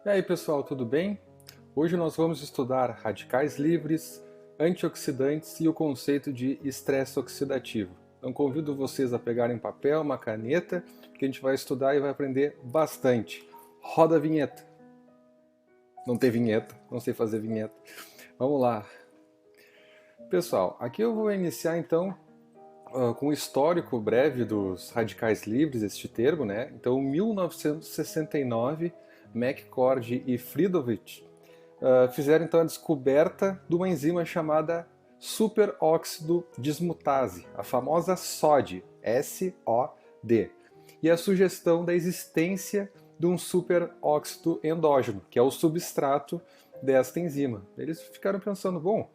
E aí pessoal, tudo bem? Hoje nós vamos estudar radicais livres, antioxidantes e o conceito de estresse oxidativo. Então convido vocês a pegarem papel, uma caneta, que a gente vai estudar e vai aprender bastante. Roda a vinheta. Não tem vinheta, não sei fazer vinheta. Vamos lá. Pessoal, aqui eu vou iniciar então com um histórico breve dos radicais livres, este termo, né? Então, em 1969, McCord e Friedovich fizeram então a descoberta de uma enzima chamada superóxido dismutase, a famosa SOD, SOD, e a sugestão da existência de um superóxido endógeno, que é o substrato desta enzima. Eles ficaram pensando, bom,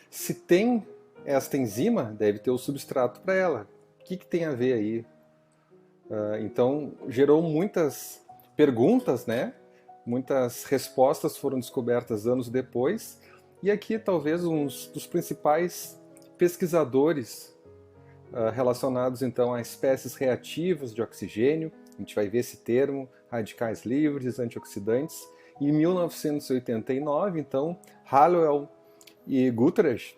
se tem esta enzima, deve ter o substrato para ela. O que tem a ver aí? Então, gerou muitas perguntas, né? Muitas respostas foram descobertas anos depois. E aqui, talvez, um dos principais pesquisadores relacionados, então, a espécies reativas de oxigênio. A gente vai ver esse termo, radicais livres, antioxidantes. Em 1989, então, Hallowell e Guterres,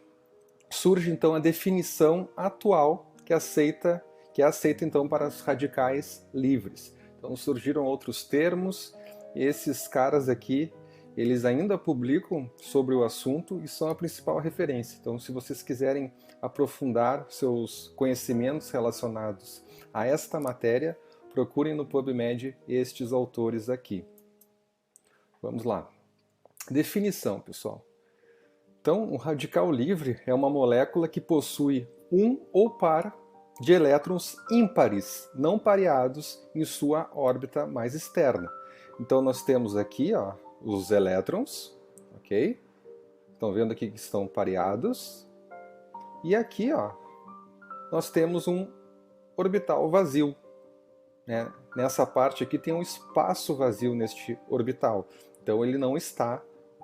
surge então a definição atual que é aceita então para os radicais livres. Então surgiram outros termos, e esses caras aqui, eles ainda publicam sobre o assunto e são a principal referência. Então, se vocês quiserem aprofundar seus conhecimentos relacionados a esta matéria, procurem no PubMed estes autores aqui. Vamos lá. Definição, pessoal. Então, o radical livre é uma molécula que possui um ou par de elétrons ímpares, não pareados, em sua órbita mais externa. Então, nós temos aqui os elétrons, ok? Estão vendo aqui que estão pareados. E aqui nós temos um orbital vazio. Né? Nessa parte aqui tem um espaço vazio neste orbital. Então, ele não está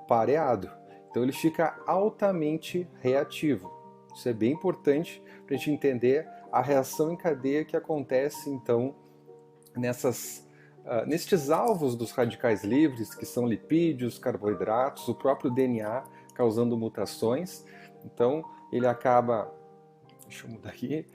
pareado. Então ele fica altamente reativo. Isso é bem importante para a gente entender a reação em cadeia que acontece então nestes alvos dos radicais livres, que são lipídios, carboidratos, o próprio DNA causando mutações. Então ele acaba, deixa eu mudar aqui,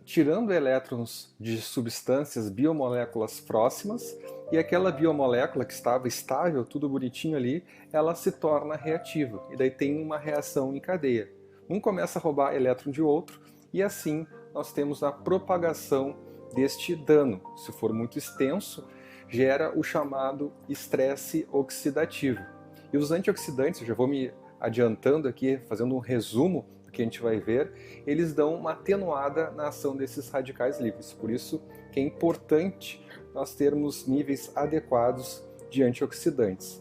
tirando elétrons de substâncias biomoléculas próximas, e aquela biomolécula que estava estável, tudo bonitinho ali, ela se torna reativa, e daí tem uma reação em cadeia. Um começa a roubar elétron de outro, e assim nós temos a propagação deste dano. Se for muito extenso, gera o chamado estresse oxidativo. E os antioxidantes, eu já vou me adiantando aqui, fazendo um resumo do que a gente vai ver, eles dão uma atenuada na ação desses radicais livres. Por isso que é importante nós termos níveis adequados de antioxidantes.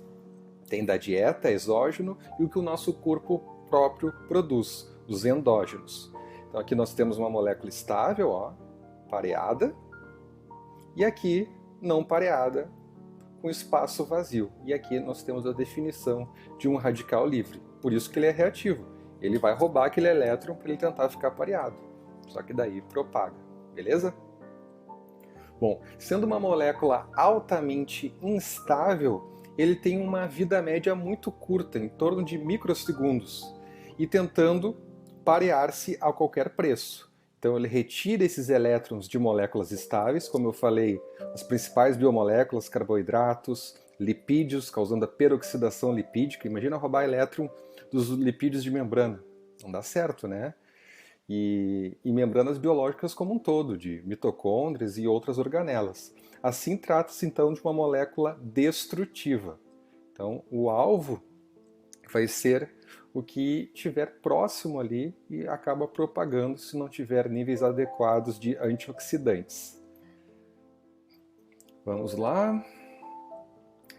Tem da dieta, exógeno, e o que o nosso corpo próprio produz, os endógenos. Então aqui nós temos uma molécula estável, pareada, e aqui não pareada, com espaço vazio. E aqui nós temos a definição de um radical livre. Por isso que ele é reativo. Ele vai roubar aquele elétron para ele tentar ficar pareado. Só que daí propaga. Beleza? Bom, sendo uma molécula altamente instável, ele tem uma vida média muito curta, em torno de microsegundos, e tentando parear-se a qualquer preço. Então ele retira esses elétrons de moléculas estáveis, como eu falei, as principais biomoléculas, carboidratos, lipídios, causando a peroxidação lipídica. Imagina roubar elétron dos lipídios de membrana. Não dá certo, né? E membranas biológicas como um todo, de mitocôndrias e outras organelas. Assim trata-se então de uma molécula destrutiva. Então o alvo vai ser o que estiver próximo ali e acaba propagando se não tiver níveis adequados de antioxidantes. Vamos lá.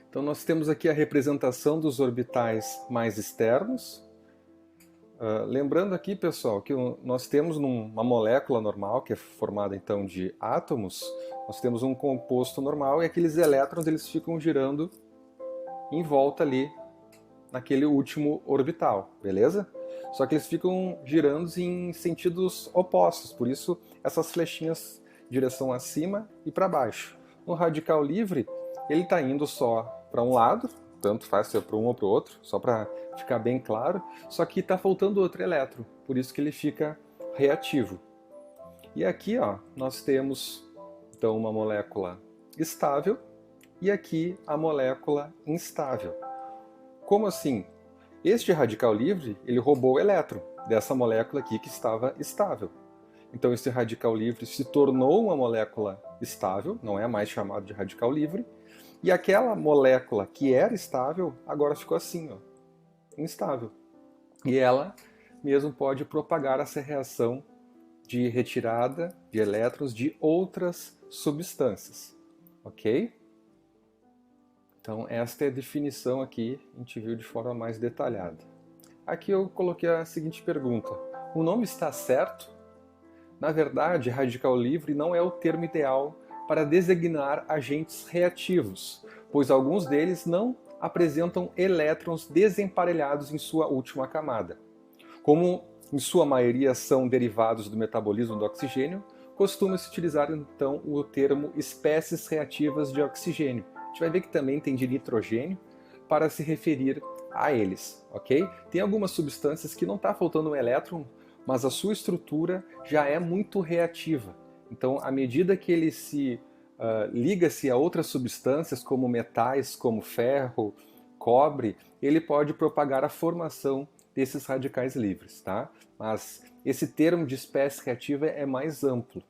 Então nós temos aqui a representação dos orbitais mais externos. Lembrando aqui, pessoal, que nós temos uma molécula normal, que é formada então de átomos, nós temos um composto normal e aqueles elétrons eles ficam girando em volta ali naquele último orbital, beleza? Só que eles ficam girando em sentidos opostos, por isso essas flechinhas direção acima e para baixo. No radical livre, ele está indo só para um lado, tanto faz ser para um ou para o outro, só para ficar bem claro, só que está faltando outro elétron, por isso que ele fica reativo. E aqui ó, nós temos então uma molécula estável e aqui a molécula instável. Como assim? Este radical livre, ele roubou o elétron dessa molécula aqui que estava estável. Então esse radical livre se tornou uma molécula estável, não é mais chamado de radical livre, e aquela molécula que era estável agora ficou assim, ó, instável. E ela mesmo pode propagar essa reação de retirada de elétrons de outras substâncias, ok? Então esta é a definição aqui, a gente viu de forma mais detalhada. Aqui eu coloquei a seguinte pergunta: o nome está certo? Na verdade, radical livre não é o termo ideal para designar agentes reativos, pois alguns deles não apresentam elétrons desemparelhados em sua última camada. Como em sua maioria são derivados do metabolismo do oxigênio, costuma-se utilizar então o termo espécies reativas de oxigênio. A gente vai ver que também tem de nitrogênio para se referir a eles, ok? Tem algumas substâncias que não está faltando um elétron, mas a sua estrutura já é muito reativa. Então, à medida que ele se liga-se a outras substâncias, como metais, como ferro, cobre, ele pode propagar a formação desses radicais livres, tá? Mas esse termo de espécie reativa é mais amplo.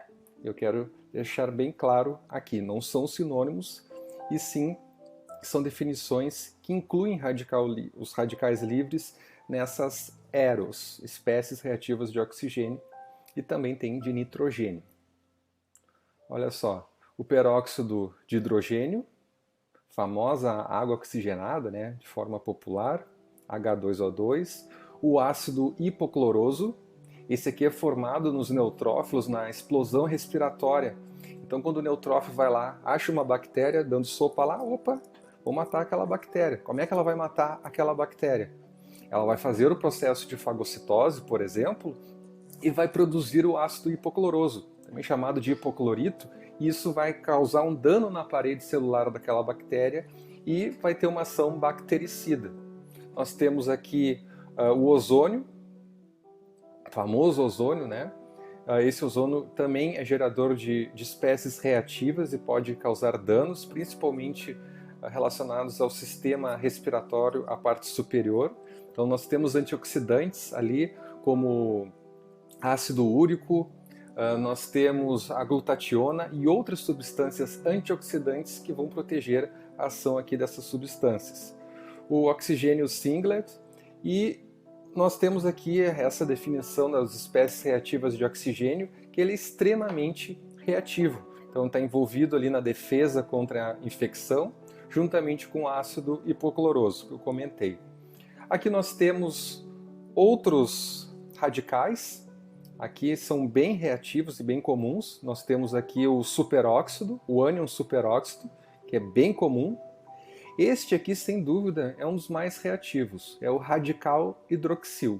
Eu quero deixar bem claro aqui, não são sinônimos, e sim são definições que incluem os radicais livres nessas eros, espécies reativas de oxigênio, e também tem de nitrogênio. Olha só, o peróxido de hidrogênio, famosa água oxigenada, né, de forma popular, H2O2, o ácido hipocloroso, esse aqui é formado nos neutrófilos na explosão respiratória. Então quando o neutrófilo vai lá, acha uma bactéria, dando sopa lá, opa, vou matar aquela bactéria. Como é que ela vai matar aquela bactéria? Ela vai fazer o processo de fagocitose, por exemplo, e vai produzir o ácido hipocloroso, também chamado de hipoclorito, e isso vai causar um dano na parede celular daquela bactéria e vai ter uma ação bactericida. Nós temos aqui o ozônio, o famoso ozônio, né? Esse ozônio também é gerador de espécies reativas e pode causar danos, principalmente relacionados ao sistema respiratório, à parte superior. Então nós temos antioxidantes ali, como ácido úrico, nós temos a glutationa e outras substâncias antioxidantes que vão proteger a ação aqui dessas substâncias. O oxigênio singlet, e nós temos aqui essa definição das espécies reativas de oxigênio, que ele é extremamente reativo. Então está envolvido ali na defesa contra a infecção, juntamente com o ácido hipocloroso, que eu comentei. Aqui nós temos outros radicais, aqui são bem reativos e bem comuns. Nós temos aqui o superóxido, o ânion superóxido, que é bem comum. Este aqui, sem dúvida, é um dos mais reativos, é o radical hidroxil.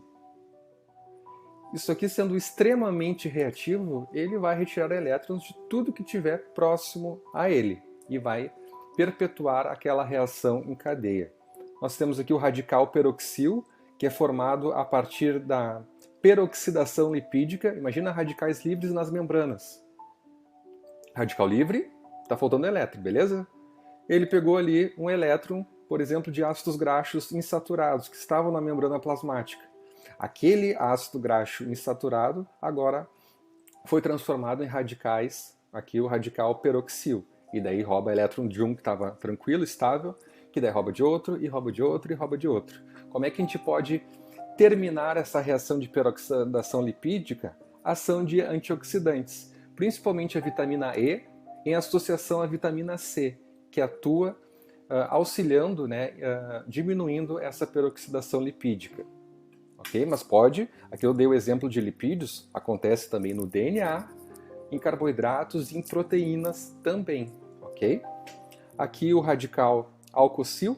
Isso aqui, sendo extremamente reativo, ele vai retirar elétrons de tudo que estiver próximo a ele e vai perpetuar aquela reação em cadeia. Nós temos aqui o radical peroxil, que é formado a partir da peroxidação lipídica. Imagina radicais livres nas membranas. Radical livre, está faltando elétron, beleza? Ele pegou ali um elétron, por exemplo, de ácidos graxos insaturados, que estavam na membrana plasmática. Aquele ácido graxo insaturado agora foi transformado em radicais, aqui o radical peroxil, e daí rouba elétron de um que estava tranquilo, estável, que daí rouba de outro, e rouba de outro, e rouba de outro. Como é que a gente pode terminar essa reação de peroxidação lipídica? Ação de antioxidantes, principalmente a vitamina E, em associação à vitamina C, que atua auxiliando, né, diminuindo essa peroxidação lipídica. Okay? Mas pode, aqui eu dei o exemplo de lipídios, acontece também no DNA, em carboidratos e em proteínas também. Okay? Aqui o radical alcoxil,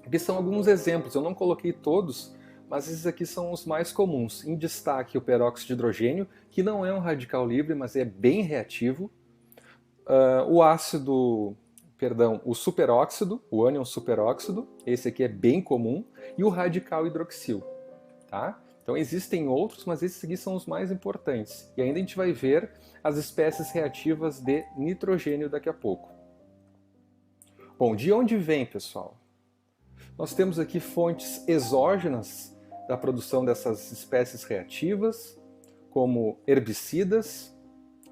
aqui são alguns exemplos, eu não coloquei todos, mas esses aqui são os mais comuns. Em destaque o peróxido de hidrogênio, que não é um radical livre, mas é bem reativo. O ácido perdão, o superóxido, o ânion superóxido, esse aqui é bem comum, e o radical hidroxil, tá? Então existem outros, mas esses aqui são os mais importantes. E ainda a gente vai ver as espécies reativas de nitrogênio daqui a pouco. Bom, de onde vem, pessoal? Nós temos aqui fontes exógenas da produção dessas espécies reativas, como herbicidas,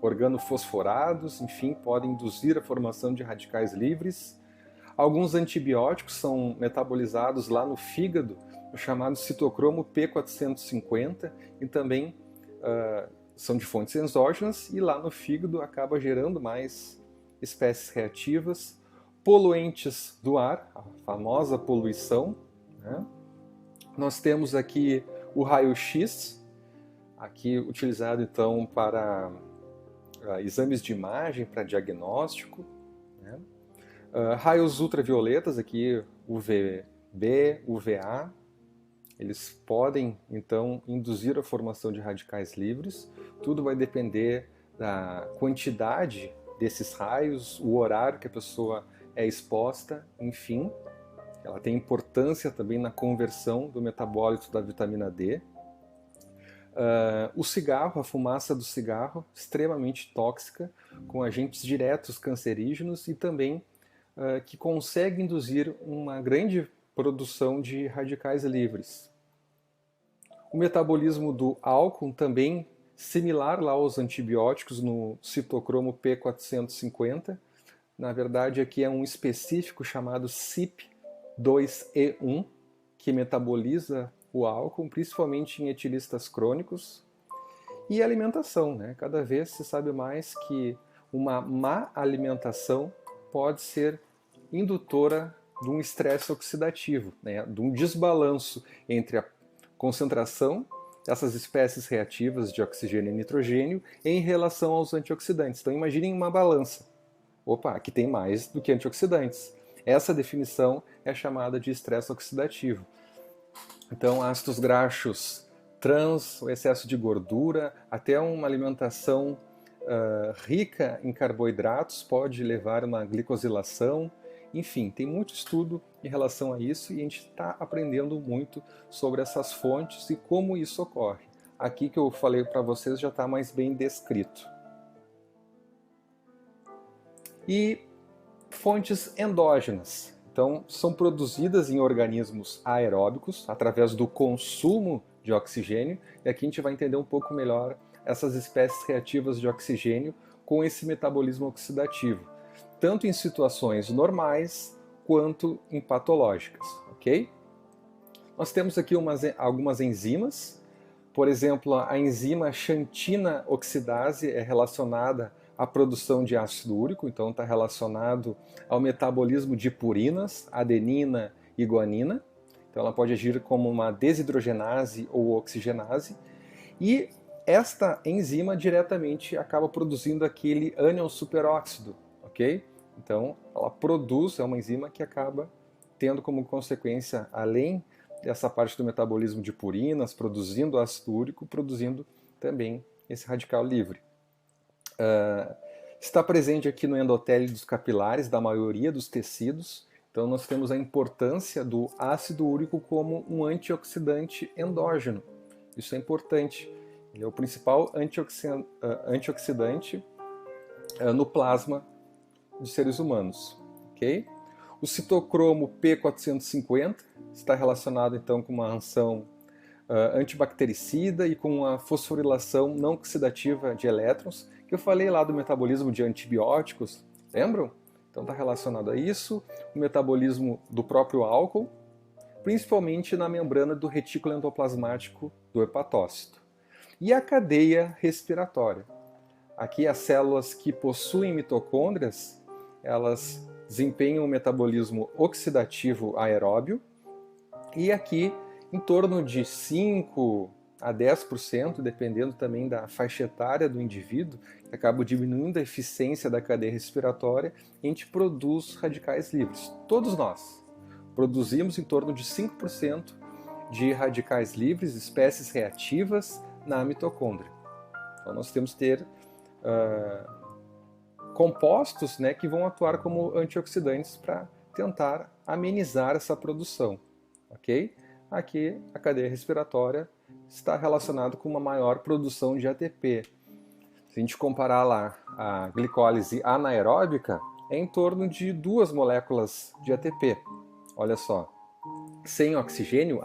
organofosforados, enfim, podem induzir a formação de radicais livres. Alguns antibióticos são metabolizados lá no fígado, o chamado citocromo P450, e também são de fontes exógenas, e lá no fígado acaba gerando mais espécies reativas. Poluentes do ar, a famosa poluição, né? Nós temos aqui o raio-x, aqui utilizado então para exames de imagem, para diagnóstico, né? Raios ultravioletas, aqui UVB, UVA, eles podem então induzir a formação de radicais livres. Tudo vai depender da quantidade desses raios, o horário que a pessoa é exposta, enfim. Ela tem importância também na conversão do metabólito da vitamina D. O cigarro, a fumaça do cigarro, extremamente tóxica, com agentes diretos cancerígenos e também que consegue induzir uma grande produção de radicais livres. O metabolismo do álcool também similar lá aos antibióticos no citocromo P450. Na verdade, aqui é um específico chamado CYP2E1, que metaboliza o álcool, principalmente em etilistas crônicos. E alimentação, né? Cada vez se sabe mais que uma má alimentação pode ser indutora de um estresse oxidativo, né? De um desbalanço entre a concentração dessas espécies reativas de oxigênio e nitrogênio em relação aos antioxidantes. Então imaginem uma balança. Opa, aqui tem mais do que antioxidantes. Essa definição é chamada de estresse oxidativo. Então ácidos graxos trans, o excesso de gordura, até uma alimentação rica em carboidratos pode levar a uma glicosilação. Enfim, tem muito estudo em relação a isso e a gente está aprendendo muito sobre essas fontes e como isso ocorre. Aqui que eu falei para vocês já está mais bem descrito. E fontes endógenas. Então, são produzidas em organismos aeróbicos através do consumo de oxigênio. E aqui a gente vai entender um pouco melhor essas espécies reativas de oxigênio com esse metabolismo oxidativo, tanto em situações normais quanto em patológicas, ok? Nós temos aqui algumas enzimas. Por exemplo, a enzima xantina oxidase é relacionada à produção de ácido úrico, então está relacionado ao metabolismo de purinas, adenina e guanina. Então ela pode agir como uma desidrogenase ou oxigenase. E esta enzima diretamente acaba produzindo aquele ânion superóxido, ok? Então ela produz, é uma enzima que acaba tendo como consequência, além dessa parte do metabolismo de purinas, produzindo ácido úrico, produzindo também esse radical livre. Está presente aqui no endotélio dos capilares da maioria dos tecidos. Então nós temos a importância do ácido úrico como um antioxidante endógeno. Isso é importante. Ele é o principal antioxidante no plasma dos seres humanos. Okay? O citocromo P450 está relacionado então com uma ação antibactericida e com a fosforilação não oxidativa de elétrons, que eu falei lá do metabolismo de antibióticos, lembram? Então está relacionado a isso, o metabolismo do próprio álcool, principalmente na membrana do retículo endoplasmático do hepatócito. E a cadeia respiratória. Aqui as células que possuem mitocôndrias, elas desempenham um metabolismo oxidativo aeróbio, e aqui em torno de 5 a 10%, dependendo também da faixa etária do indivíduo, que acaba diminuindo a eficiência da cadeia respiratória, e a gente produz radicais livres. Todos nós produzimos em torno de 5% de radicais livres, espécies reativas, na mitocôndria. Então nós temos que ter compostos, né, que vão atuar como antioxidantes para tentar amenizar essa produção, ok? Aqui a cadeia respiratória está relacionada com uma maior produção de ATP. Se a gente comparar lá a glicólise anaeróbica, é em torno de 2 moléculas de ATP. Olha só, sem oxigênio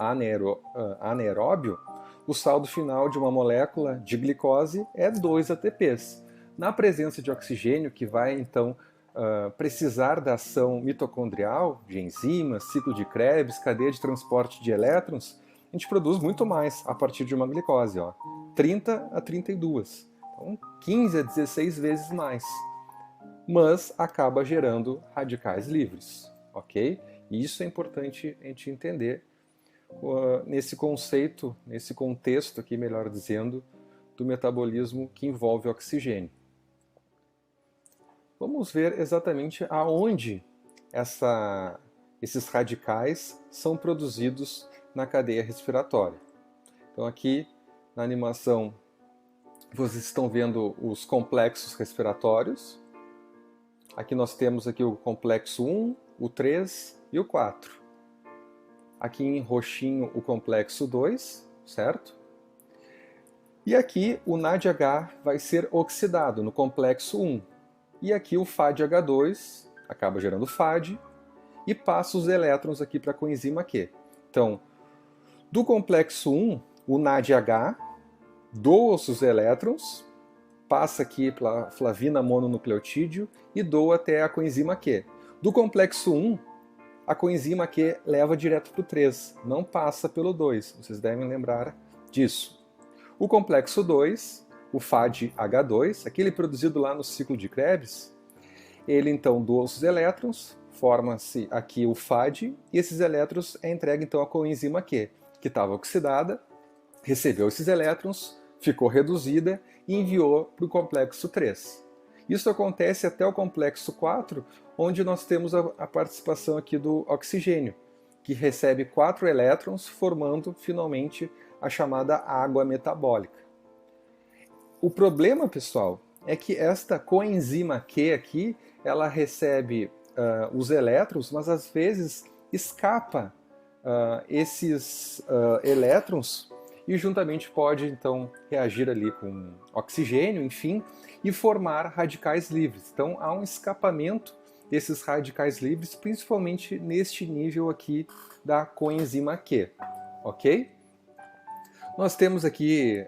anaeróbio, o saldo final de uma molécula de glicose é 2 ATPs. Na presença de oxigênio, que vai então precisar da ação mitocondrial, de enzimas, ciclo de Krebs, cadeia de transporte de elétrons, a gente produz muito mais a partir de uma glicose, ó, 30 a 32. Então, 15 a 16 vezes mais. Mas acaba gerando radicais livres, ok? E isso é importante a gente entender nesse conceito, nesse contexto aqui, melhor dizendo, do metabolismo que envolve oxigênio. Vamos ver exatamente aonde esses radicais são produzidos na cadeia respiratória. Então aqui na animação vocês estão vendo os complexos respiratórios. Aqui nós temos aqui o complexo 1, o 3 e o 4. Aqui em roxinho o complexo 2, certo? E aqui o NADH vai ser oxidado no complexo 1. E aqui o FADH2 acaba gerando FAD e passa os elétrons aqui para a coenzima Q. Então, do complexo 1, o NADH doa os elétrons, passa aqui pela flavina mononucleotídeo e doa até a coenzima Q. Do complexo 1, a coenzima Q leva direto para o 3, não passa pelo 2. Vocês devem lembrar disso. O complexo 2, o FADH2, aquele produzido lá no ciclo de Krebs, ele então doa os elétrons, forma-se aqui o FAD, e esses elétrons é entregue então à coenzima Q, que estava oxidada, recebeu esses elétrons, ficou reduzida e enviou para o complexo 3. Isso acontece até o complexo 4, onde nós temos a participação aqui do oxigênio, que recebe 4 elétrons, formando finalmente a chamada água metabólica. O problema, pessoal, é que esta coenzima Q aqui, ela recebe os elétrons, mas às vezes escapa esses elétrons e juntamente pode então reagir ali com oxigênio, enfim, e formar radicais livres. Então há um escapamento desses radicais livres, principalmente neste nível aqui da coenzima Q, ok? Nós temos aqui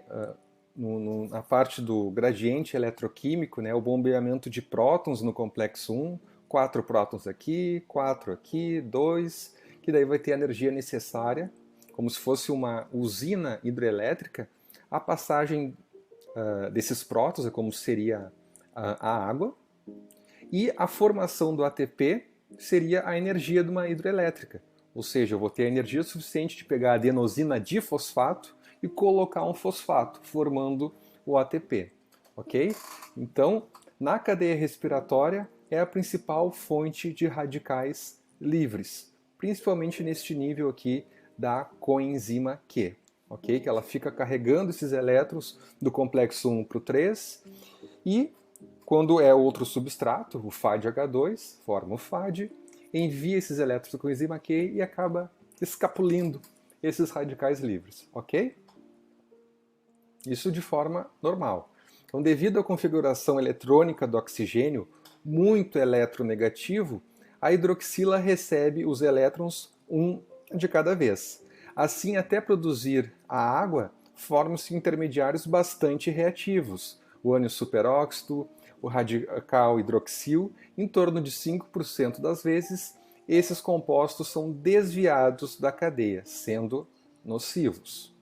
na parte do gradiente eletroquímico, né, o bombeamento de prótons no complexo 1, 4 prótons aqui, 4 aqui, 2, que daí vai ter a energia necessária, como se fosse uma usina hidrelétrica, a passagem desses prótons, é como seria a água, e a formação do ATP seria a energia de uma hidrelétrica, ou seja, eu vou ter a energia suficiente de pegar a adenosina difosfato e colocar um fosfato, formando o ATP, ok? Então, na cadeia respiratória é a principal fonte de radicais livres, principalmente neste nível aqui da coenzima Q, ok? Que ela fica carregando esses elétrons do complexo 1 para o 3 e quando é outro substrato, o FADH2, forma o FAD, envia esses elétrons da coenzima Q e acaba escapulindo esses radicais livres, ok? Isso de forma normal. Então, devido à configuração eletrônica do oxigênio muito eletronegativo, a hidroxila recebe os elétrons um de cada vez. Assim, até produzir a água, formam-se intermediários bastante reativos, o ânion superóxido, o radical hidroxil, em torno de 5% das vezes, esses compostos são desviados da cadeia, sendo nocivos.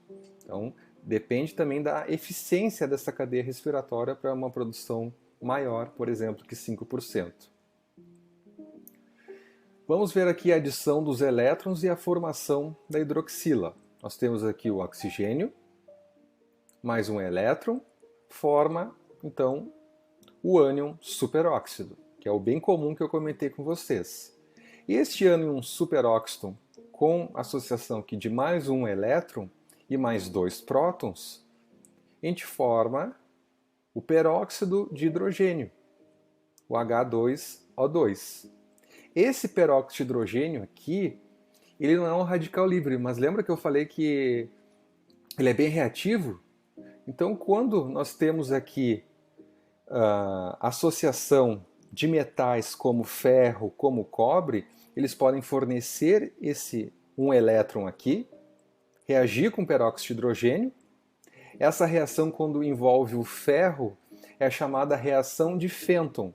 Então, depende também da eficiência dessa cadeia respiratória para uma produção maior, por exemplo, que 5%. Vamos ver aqui a adição dos elétrons e a formação da hidroxila. Nós temos aqui o oxigênio, mais um elétron, forma, então, o ânion superóxido, que é o bem comum que eu comentei com vocês. Este ânion superóxido, com associação aqui de mais um elétron e mais 2 prótons, a gente forma o peróxido de hidrogênio. o H2O2. Esse peróxido de hidrogênio aqui, ele não é um radical livre, mas lembra que eu falei que ele é bem reativo? Então, quando nós temos aqui a associação de metais como ferro, como cobre, eles podem fornecer um elétron aqui, reagir com peróxido de hidrogênio. Essa reação, quando envolve o ferro, é chamada reação de Fenton,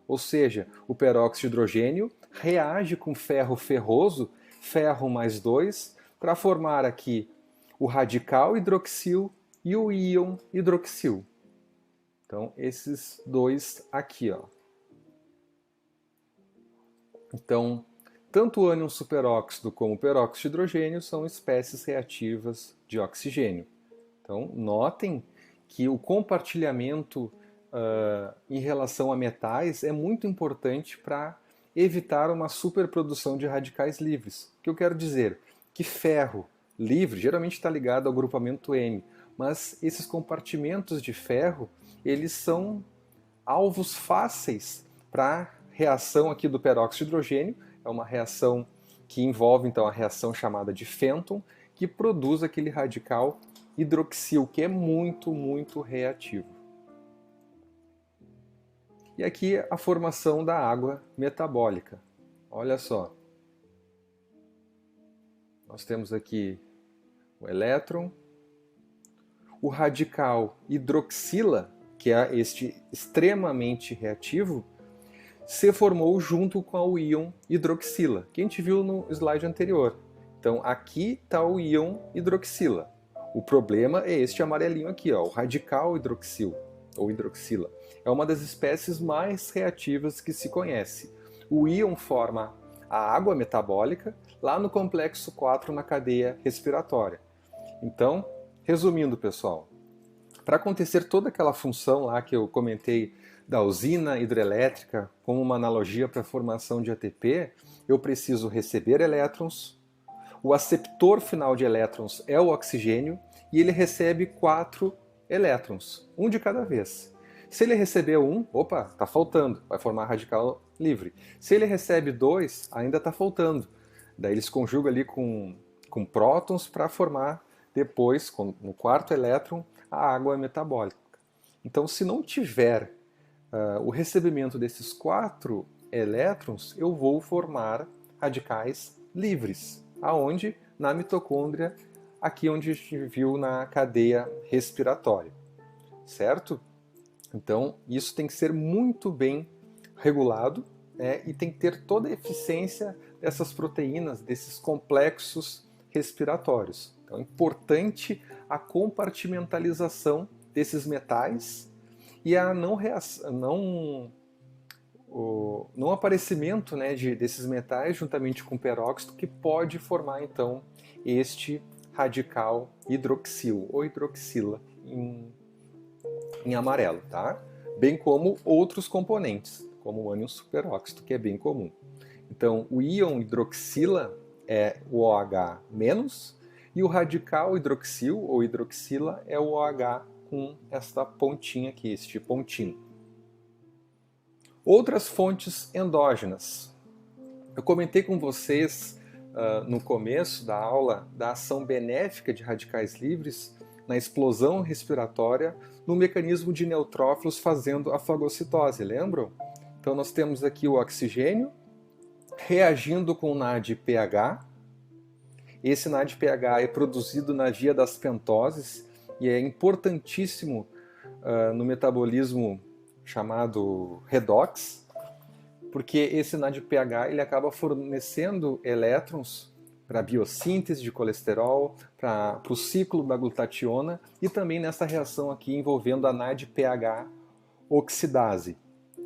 ou seja, o peróxido de hidrogênio reage com ferro ferroso, ferro mais 2, para formar aqui o radical hidroxil e o íon hidroxil. Então, esses dois aqui, ó. Então, tanto o ânion superóxido como o peróxido de hidrogênio são espécies reativas de oxigênio. Então, notem que o compartilhamento em relação a metais é muito importante para evitar uma superprodução de radicais livres. O que eu quero dizer? Que ferro livre geralmente está ligado ao grupamento M, mas esses compartimentos de ferro, eles são alvos fáceis para a reação aqui do peróxido de hidrogênio. É uma reação que envolve então a reação chamada de Fenton, que produz aquele radical hidroxil, que é muito, muito reativo. E aqui a formação da água metabólica. Olha só. Nós temos aqui o elétron, o radical hidroxila, que é este extremamente reativo, se formou junto com o íon hidroxila, que a gente viu no slide anterior. Então aqui está o íon hidroxila. O problema é este amarelinho aqui, ó, o radical hidroxil, ou hidroxila. É uma das espécies mais reativas que se conhece. O íon forma a água metabólica lá no complexo 4 na cadeia respiratória. Então, resumindo, pessoal, para acontecer toda aquela função lá que eu comentei da usina hidrelétrica como uma analogia para a formação de ATP, eu preciso receber elétrons, o aceptor final de elétrons é o oxigênio e ele recebe 4 elétrons, um de cada vez. Se ele receber um, opa, está faltando, vai formar radical livre. Se ele recebe 2, ainda está faltando. Daí ele se conjuga ali com prótons para formar depois, no quarto elétron, a água metabólica. Então, se não tiver o recebimento desses 4 elétrons, eu vou formar radicais livres. Aonde? Na mitocôndria, aqui onde a gente viu na cadeia respiratória. Certo? Então, isso tem que ser muito bem regulado, né, e tem que ter toda a eficiência dessas proteínas, desses complexos respiratórios. Então, é importante a compartimentalização desses metais e a não aparecimento, né, desses metais juntamente com peróxido, que pode formar então este radical hidroxil ou hidroxila em amarelo, tá? Bem como outros componentes, como o ânion superóxido, que é bem comum. Então, o íon hidroxila é o OH-, e o radical hidroxil ou hidroxila é o OH com esta pontinha aqui, este pontinho. Outras fontes endógenas. Eu comentei com vocês no começo da aula da ação benéfica de radicais livres na explosão respiratória no mecanismo de neutrófilos fazendo a fagocitose, lembram? Então nós temos aqui o oxigênio reagindo com o NADPH. Esse NADPH é produzido na via das pentoses e é importantíssimo no metabolismo chamado redox, porque esse NADPH ele acaba fornecendo elétrons para a biossíntese de colesterol, para o ciclo da glutationa e também nessa reação aqui envolvendo a NADPH oxidase.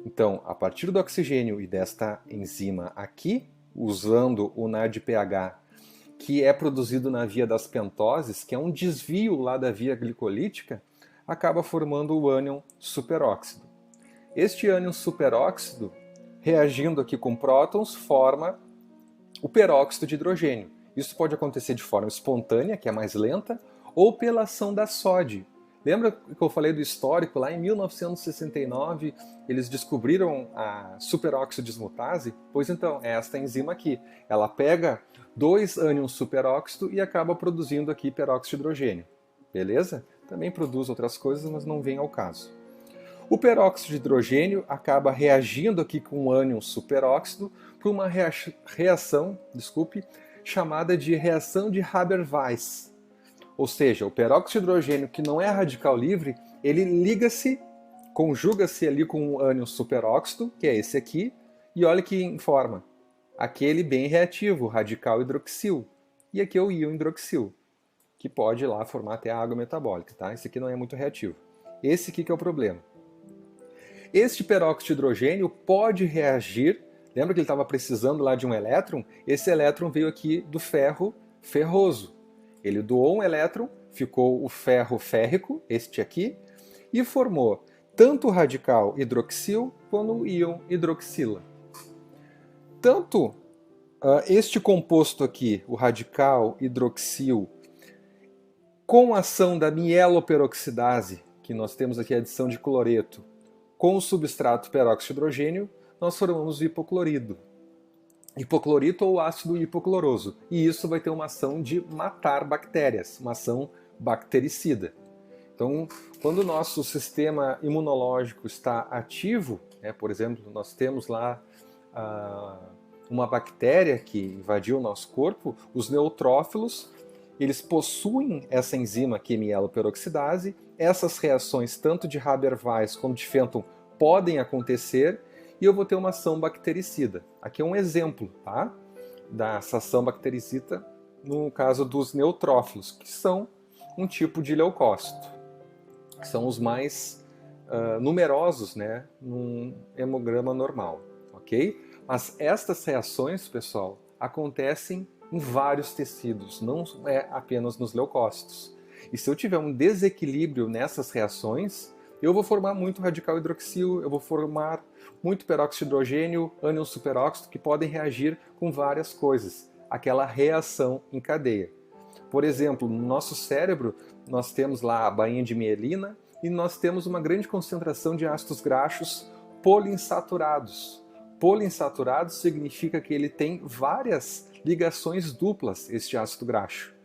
Então, a partir do oxigênio e desta enzima aqui, usando o NADPH, que é produzido na via das pentoses, que é um desvio lá da via glicolítica, acaba formando o ânion superóxido. Este ânion superóxido, reagindo aqui com prótons, forma o peróxido de hidrogênio. Isso pode acontecer de forma espontânea, que é mais lenta, ou pela ação da sódio. Lembra que eu falei do histórico? Lá em 1969, eles descobriram a superóxido dismutase? Pois então, é esta enzima aqui. Ela pega 2 ânions superóxido e acaba produzindo aqui peróxido de hidrogênio. Beleza? Também produz outras coisas, mas não vem ao caso. O peróxido de hidrogênio acaba reagindo aqui com o ânion superóxido por uma reação, chamada de reação de Haber-Weiss. Ou seja, o peróxido de hidrogênio, que não é radical livre, ele liga-se, conjuga-se ali com o ânion superóxido, que é esse aqui, e olha que forma. Aquele bem reativo, radical hidroxil. E aqui é o íon hidroxil, que pode ir lá formar até água metabólica, tá? Esse aqui não é muito reativo. Esse aqui que é o problema. Este peróxido de hidrogênio pode reagir, lembra que ele estava precisando lá de um elétron? Esse elétron veio aqui do ferro ferroso. Ele doou um elétron, ficou o ferro férrico, este aqui, e formou tanto o radical hidroxil quanto o íon hidroxila. Tanto este composto aqui, o radical hidroxil, com a ação da mieloperoxidase, que nós temos aqui a adição de cloreto, com o substrato peróxido de hidrogênio, nós formamos o hipoclorido. Hipoclorito ou ácido hipocloroso. E isso vai ter uma ação de matar bactérias, uma ação bactericida. Então, quando o nosso sistema imunológico está ativo, por exemplo, nós temos lá uma bactéria que invadiu o nosso corpo, os neutrófilos, eles possuem essa enzima aqui, mieloperoxidase. Essas reações, tanto de Haber-Weiss como de Fenton, podem acontecer e eu vou ter uma ação bactericida. Aqui é um exemplo, tá? Dessa ação bactericida no caso dos neutrófilos, que são um tipo de leucócito, que são os mais numerosos, né, num hemograma normal, ok? Mas estas reações, pessoal, acontecem em vários tecidos, não é apenas nos leucócitos. E se eu tiver um desequilíbrio nessas reações, eu vou formar muito radical hidroxil, eu vou formar muito peróxido de hidrogênio, ânion superóxido, que podem reagir com várias coisas. Aquela reação em cadeia. Por exemplo, no nosso cérebro, nós temos lá a bainha de mielina e nós temos uma grande concentração de ácidos graxos poliinsaturados. Poliinsaturados significa que ele tem várias ligações duplas, este ácido graxo.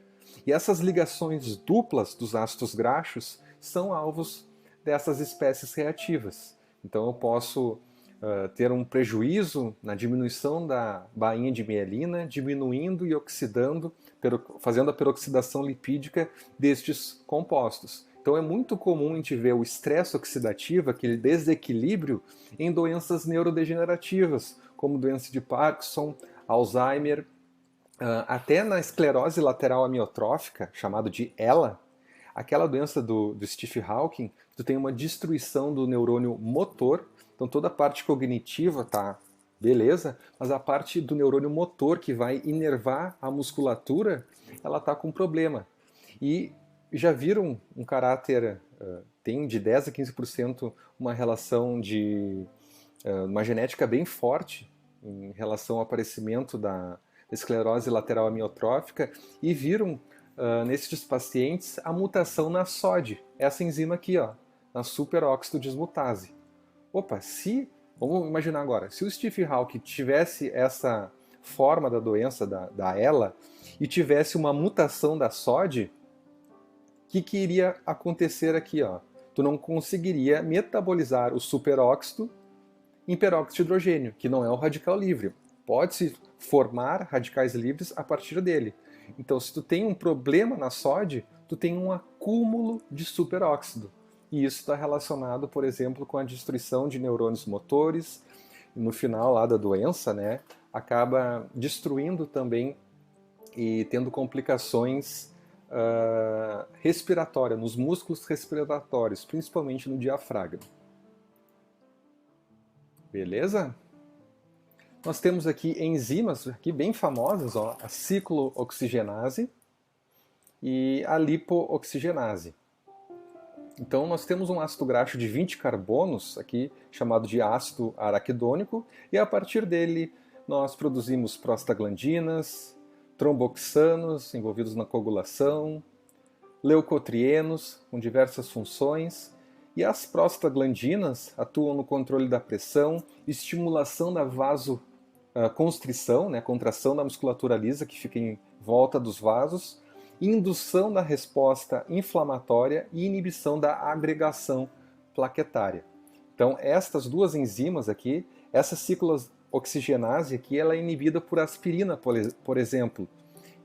E essas ligações duplas dos ácidos graxos são alvos dessas espécies reativas. Então eu posso ter um prejuízo na diminuição da bainha de mielina, diminuindo e oxidando, fazendo a peroxidação lipídica destes compostos. Então é muito comum a gente ver o estresse oxidativo, aquele desequilíbrio, em doenças neurodegenerativas, como doença de Parkinson, Alzheimer, até na esclerose lateral amiotrófica, chamado de ELA, aquela doença do Stephen Hawking, tu tem uma destruição do neurônio motor, então toda a parte cognitiva tá beleza, mas a parte do neurônio motor que vai inervar a musculatura, ela tá com problema. E já viram um caráter, tem de 10 a 15% uma relação de uma genética bem forte em relação ao aparecimento da esclerose lateral amiotrófica, e viram nesses pacientes a mutação na SOD, essa enzima aqui, ó, na superóxido dismutase. Opa, vamos imaginar agora, se o Stephen Hawking tivesse essa forma da doença da ELA e tivesse uma mutação da SOD, o que iria acontecer aqui? Ó? Tu não conseguiria metabolizar o superóxido em peróxido de hidrogênio, que não é o radical livre. Pode-se formar radicais livres a partir dele. Então, se tu tem um problema na SOD, tu tem um acúmulo de superóxido. E isso está relacionado, por exemplo, com a destruição de neurônios motores. No final lá da doença, né, acaba destruindo também e tendo complicações respiratórias, nos músculos respiratórios, principalmente no diafragma. Beleza? Nós temos aqui enzimas aqui bem famosas, ó, a ciclooxigenase e a lipooxigenase. Então nós temos um ácido graxo de 20 carbonos, aqui chamado de ácido araquidônico, e a partir dele nós produzimos prostaglandinas, tromboxanos envolvidos na coagulação, leucotrienos, com diversas funções, e as prostaglandinas atuam no controle da pressão, estimulação da vasoconstrição, né, contração da musculatura lisa que fica em volta dos vasos, indução da resposta inflamatória e inibição da agregação plaquetária. Então, estas duas enzimas aqui, essa ciclooxigenase aqui, ela é inibida por aspirina, por exemplo.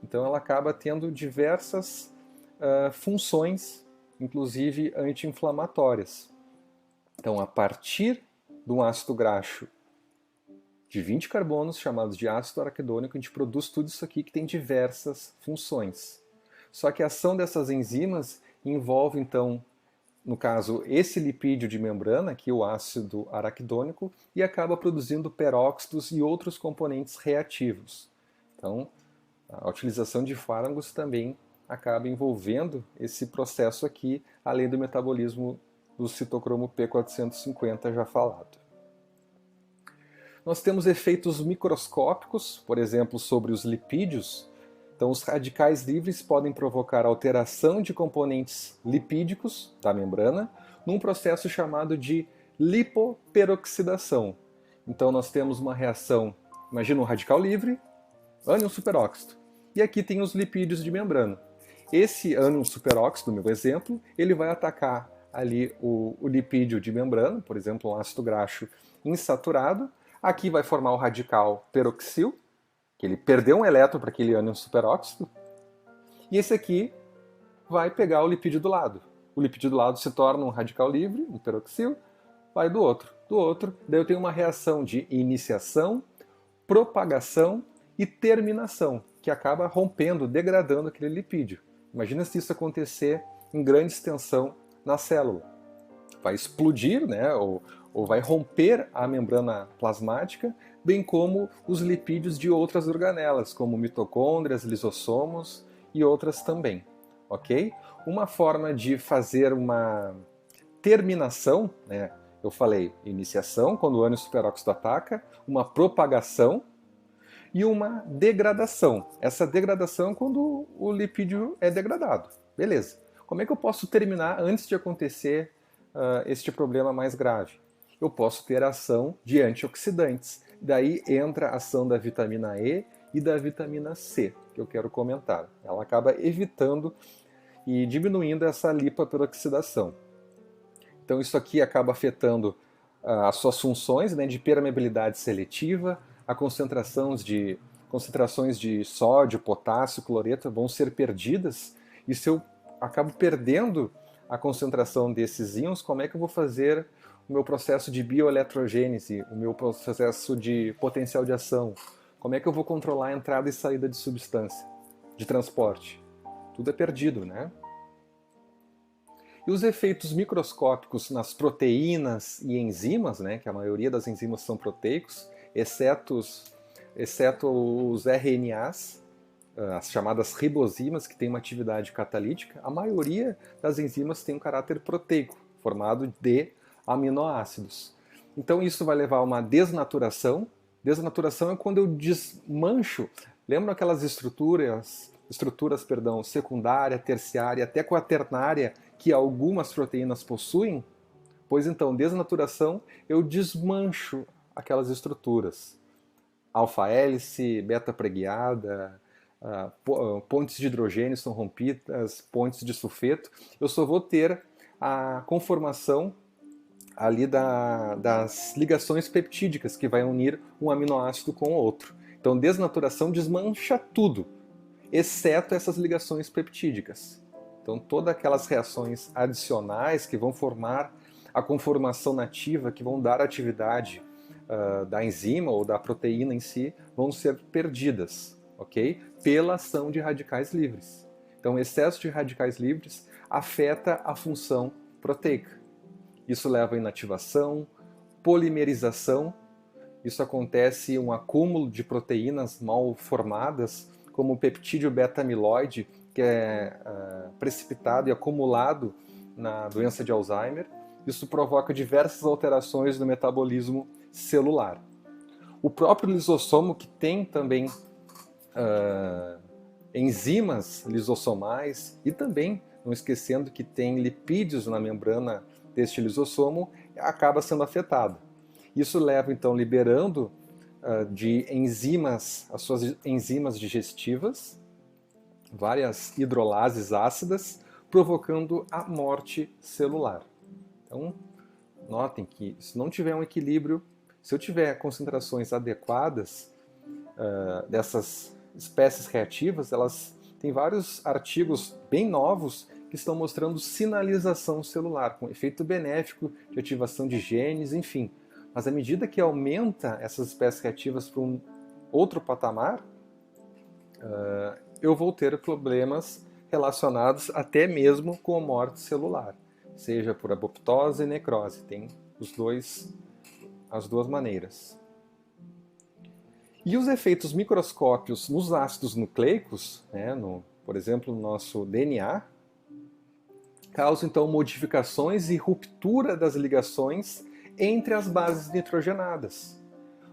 Então, ela acaba tendo diversas funções, inclusive anti-inflamatórias. Então, a partir de um ácido graxo de 20 carbonos, chamados de ácido araquidônico, a gente produz tudo isso aqui que tem diversas funções. Só que a ação dessas enzimas envolve, então, no caso, esse lipídio de membrana, aqui o ácido araquidônico, e acaba produzindo peróxidos e outros componentes reativos. Então, a utilização de fármacos também acaba envolvendo esse processo aqui, além do metabolismo do citocromo P450 já falado. Nós temos efeitos microscópicos, por exemplo, sobre os lipídios. Então, os radicais livres podem provocar alteração de componentes lipídicos da membrana num processo chamado de lipoperoxidação. Então, nós temos uma reação, imagina um radical livre, ânion superóxido. E aqui tem os lipídios de membrana. Esse ânion superóxido, no meu exemplo, ele vai atacar ali o lipídio de membrana, por exemplo, um ácido graxo insaturado. Aqui vai formar o radical peroxil, que ele perdeu um elétron para aquele ânion superóxido. E esse aqui vai pegar o lipídio do lado. O lipídio do lado se torna um radical livre, um peroxil, vai do outro. Daí eu tenho uma reação de iniciação, propagação e terminação, que acaba rompendo, degradando aquele lipídio. Imagina se isso acontecer em grande extensão na célula. Vai explodir, né, ou vai romper a membrana plasmática, bem como os lipídios de outras organelas, como mitocôndrias, lisossomos e outras também. Ok? Uma forma de fazer uma terminação, né, eu falei iniciação, quando o ânion superóxido ataca, uma propagação, e uma degradação. Essa degradação é quando o lipídio é degradado. Beleza. Como é que eu posso terminar antes de acontecer este problema mais grave? Eu posso ter a ação de antioxidantes. Daí entra a ação da vitamina E e da vitamina C, que eu quero comentar. Ela acaba evitando e diminuindo essa lipoperoxidação. Então isso aqui acaba afetando as suas funções, né, de permeabilidade seletiva, a concentrações de sódio, potássio, cloreto vão ser perdidas, e se eu acabo perdendo a concentração desses íons, como é que eu vou fazer o meu processo de bioeletrogênese, o meu processo de potencial de ação? Como é que eu vou controlar a entrada e saída de substância, de transporte? Tudo é perdido, né? E os efeitos microscópicos nas proteínas e enzimas, né, que a maioria das enzimas são proteicos, exceto os RNAs, as chamadas ribozimas, que têm uma atividade catalítica, a maioria das enzimas tem um caráter proteico, formado de aminoácidos. Então isso vai levar a uma desnaturação. Desnaturação é quando eu desmancho. Lembram aquelas estruturas, secundária, terciária, até quaternária, que algumas proteínas possuem? Pois então, desnaturação, eu desmancho aquelas estruturas. Alfa-hélice, beta-preguiada, pontes de hidrogênio são rompidas, pontes de sulfeto. Eu só vou ter a conformação ali das ligações peptídicas que vai unir um aminoácido com o outro. Então, desnaturação desmancha tudo, exceto essas ligações peptídicas. Então, todas aquelas reações adicionais que vão formar a conformação nativa, que vão dar atividade da enzima ou da proteína em si, vão ser perdidas, ok? Pela ação de radicais livres. Então, o excesso de radicais livres afeta a função proteica. Isso leva a inativação, polimerização. Isso acontece um acúmulo de proteínas mal formadas, como o peptídeo beta-amiloide, que é precipitado e acumulado na doença de Alzheimer. Isso provoca diversas alterações no metabolismo celular. O próprio lisossomo, que tem também enzimas lisossomais e também não esquecendo que tem lipídios na membrana deste lisossomo, acaba sendo afetada. Isso leva então liberando de enzimas, as suas enzimas digestivas, várias hidrolases ácidas, provocando a morte celular. Então, notem que se não tiver um equilíbrio, se eu tiver concentrações adequadas dessas espécies reativas, elas têm vários artigos bem novos que estão mostrando sinalização celular, com efeito benéfico de ativação de genes, enfim. Mas à medida que aumenta essas espécies reativas para um outro patamar, eu vou ter problemas relacionados até mesmo com a morte celular, seja por apoptose e necrose. Tem as duas maneiras. E os efeitos microscópicos nos ácidos nucleicos, por exemplo, no nosso DNA, causam então modificações e ruptura das ligações entre as bases nitrogenadas.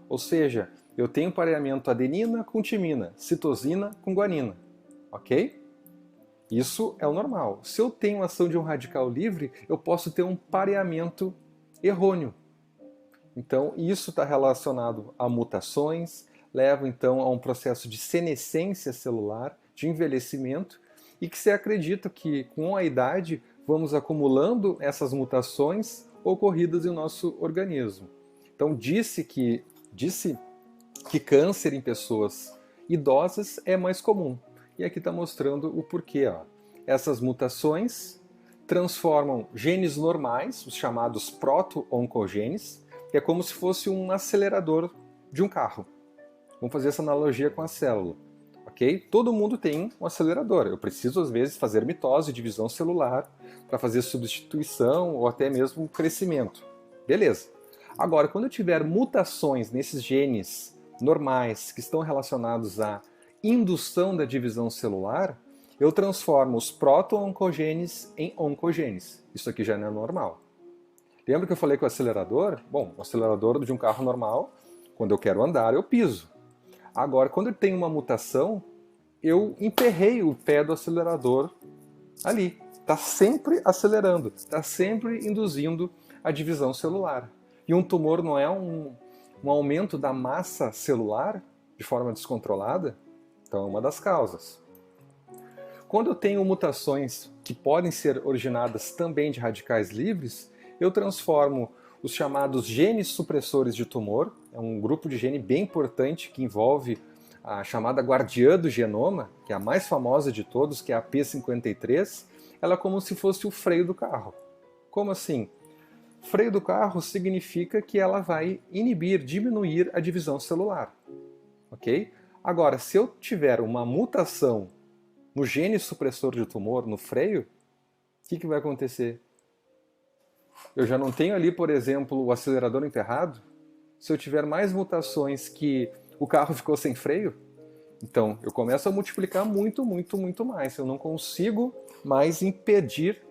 Ou seja, eu tenho pareamento adenina com timina, citosina com guanina, ok? Isso é o normal. Se eu tenho ação de um radical livre, eu posso ter um pareamento errôneo. Então, isso está relacionado a mutações, leva então a um processo de senescência celular, de envelhecimento, e que se acredita que com a idade vamos acumulando essas mutações ocorridas em nosso organismo. Então, disse que câncer em pessoas idosas é mais comum. E aqui está mostrando o porquê. Essas mutações transformam genes normais, os chamados proto-oncogenes, que é como se fosse um acelerador de um carro. Vamos fazer essa analogia com a célula. Okay? Todo mundo tem um acelerador. Eu preciso, às vezes, fazer mitose, divisão celular, para fazer substituição ou até mesmo crescimento. Beleza. Agora, quando eu tiver mutações nesses genes normais que estão relacionados à indução da divisão celular, eu transformo os proto-oncogenes em oncogenes. Isso aqui já não é normal. Lembra que eu falei que o acelerador? Bom, o acelerador de um carro normal, quando eu quero andar, eu piso. Agora, quando eu tenho uma mutação, eu emperrei o pé do acelerador ali. Está sempre acelerando, está sempre induzindo a divisão celular. E um tumor não é um aumento da massa celular de forma descontrolada? Então é uma das causas. Quando eu tenho mutações que podem ser originadas também de radicais livres, eu transformo os chamados genes supressores de tumor, é um grupo de gene bem importante que envolve a chamada guardiã do genoma, que é a mais famosa de todos, que é a P53, ela é como se fosse o freio do carro. Como assim? Freio do carro significa que ela vai inibir, diminuir a divisão celular. Ok? Agora, se eu tiver uma mutação no gene supressor de tumor, no freio, o que vai acontecer? Eu já não tenho ali, por exemplo, o acelerador emperrado. Se eu tiver mais mutações que o carro ficou sem freio, então eu começo a multiplicar muito mais. Eu não consigo mais impedir,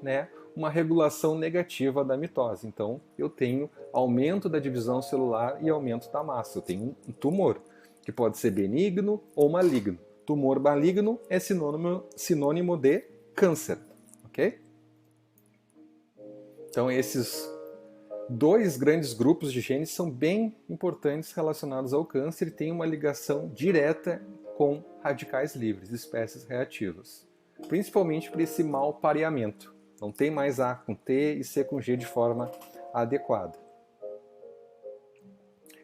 uma regulação negativa da mitose. Então eu tenho aumento da divisão celular e aumento da massa. Eu tenho um tumor, que pode ser benigno ou maligno. Tumor maligno é sinônimo de câncer, ok? Então esses dois grandes grupos de genes são bem importantes relacionados ao câncer e têm uma ligação direta com radicais livres, espécies reativas. Principalmente por esse mau pareamento. Não tem mais A com T e C com G de forma adequada.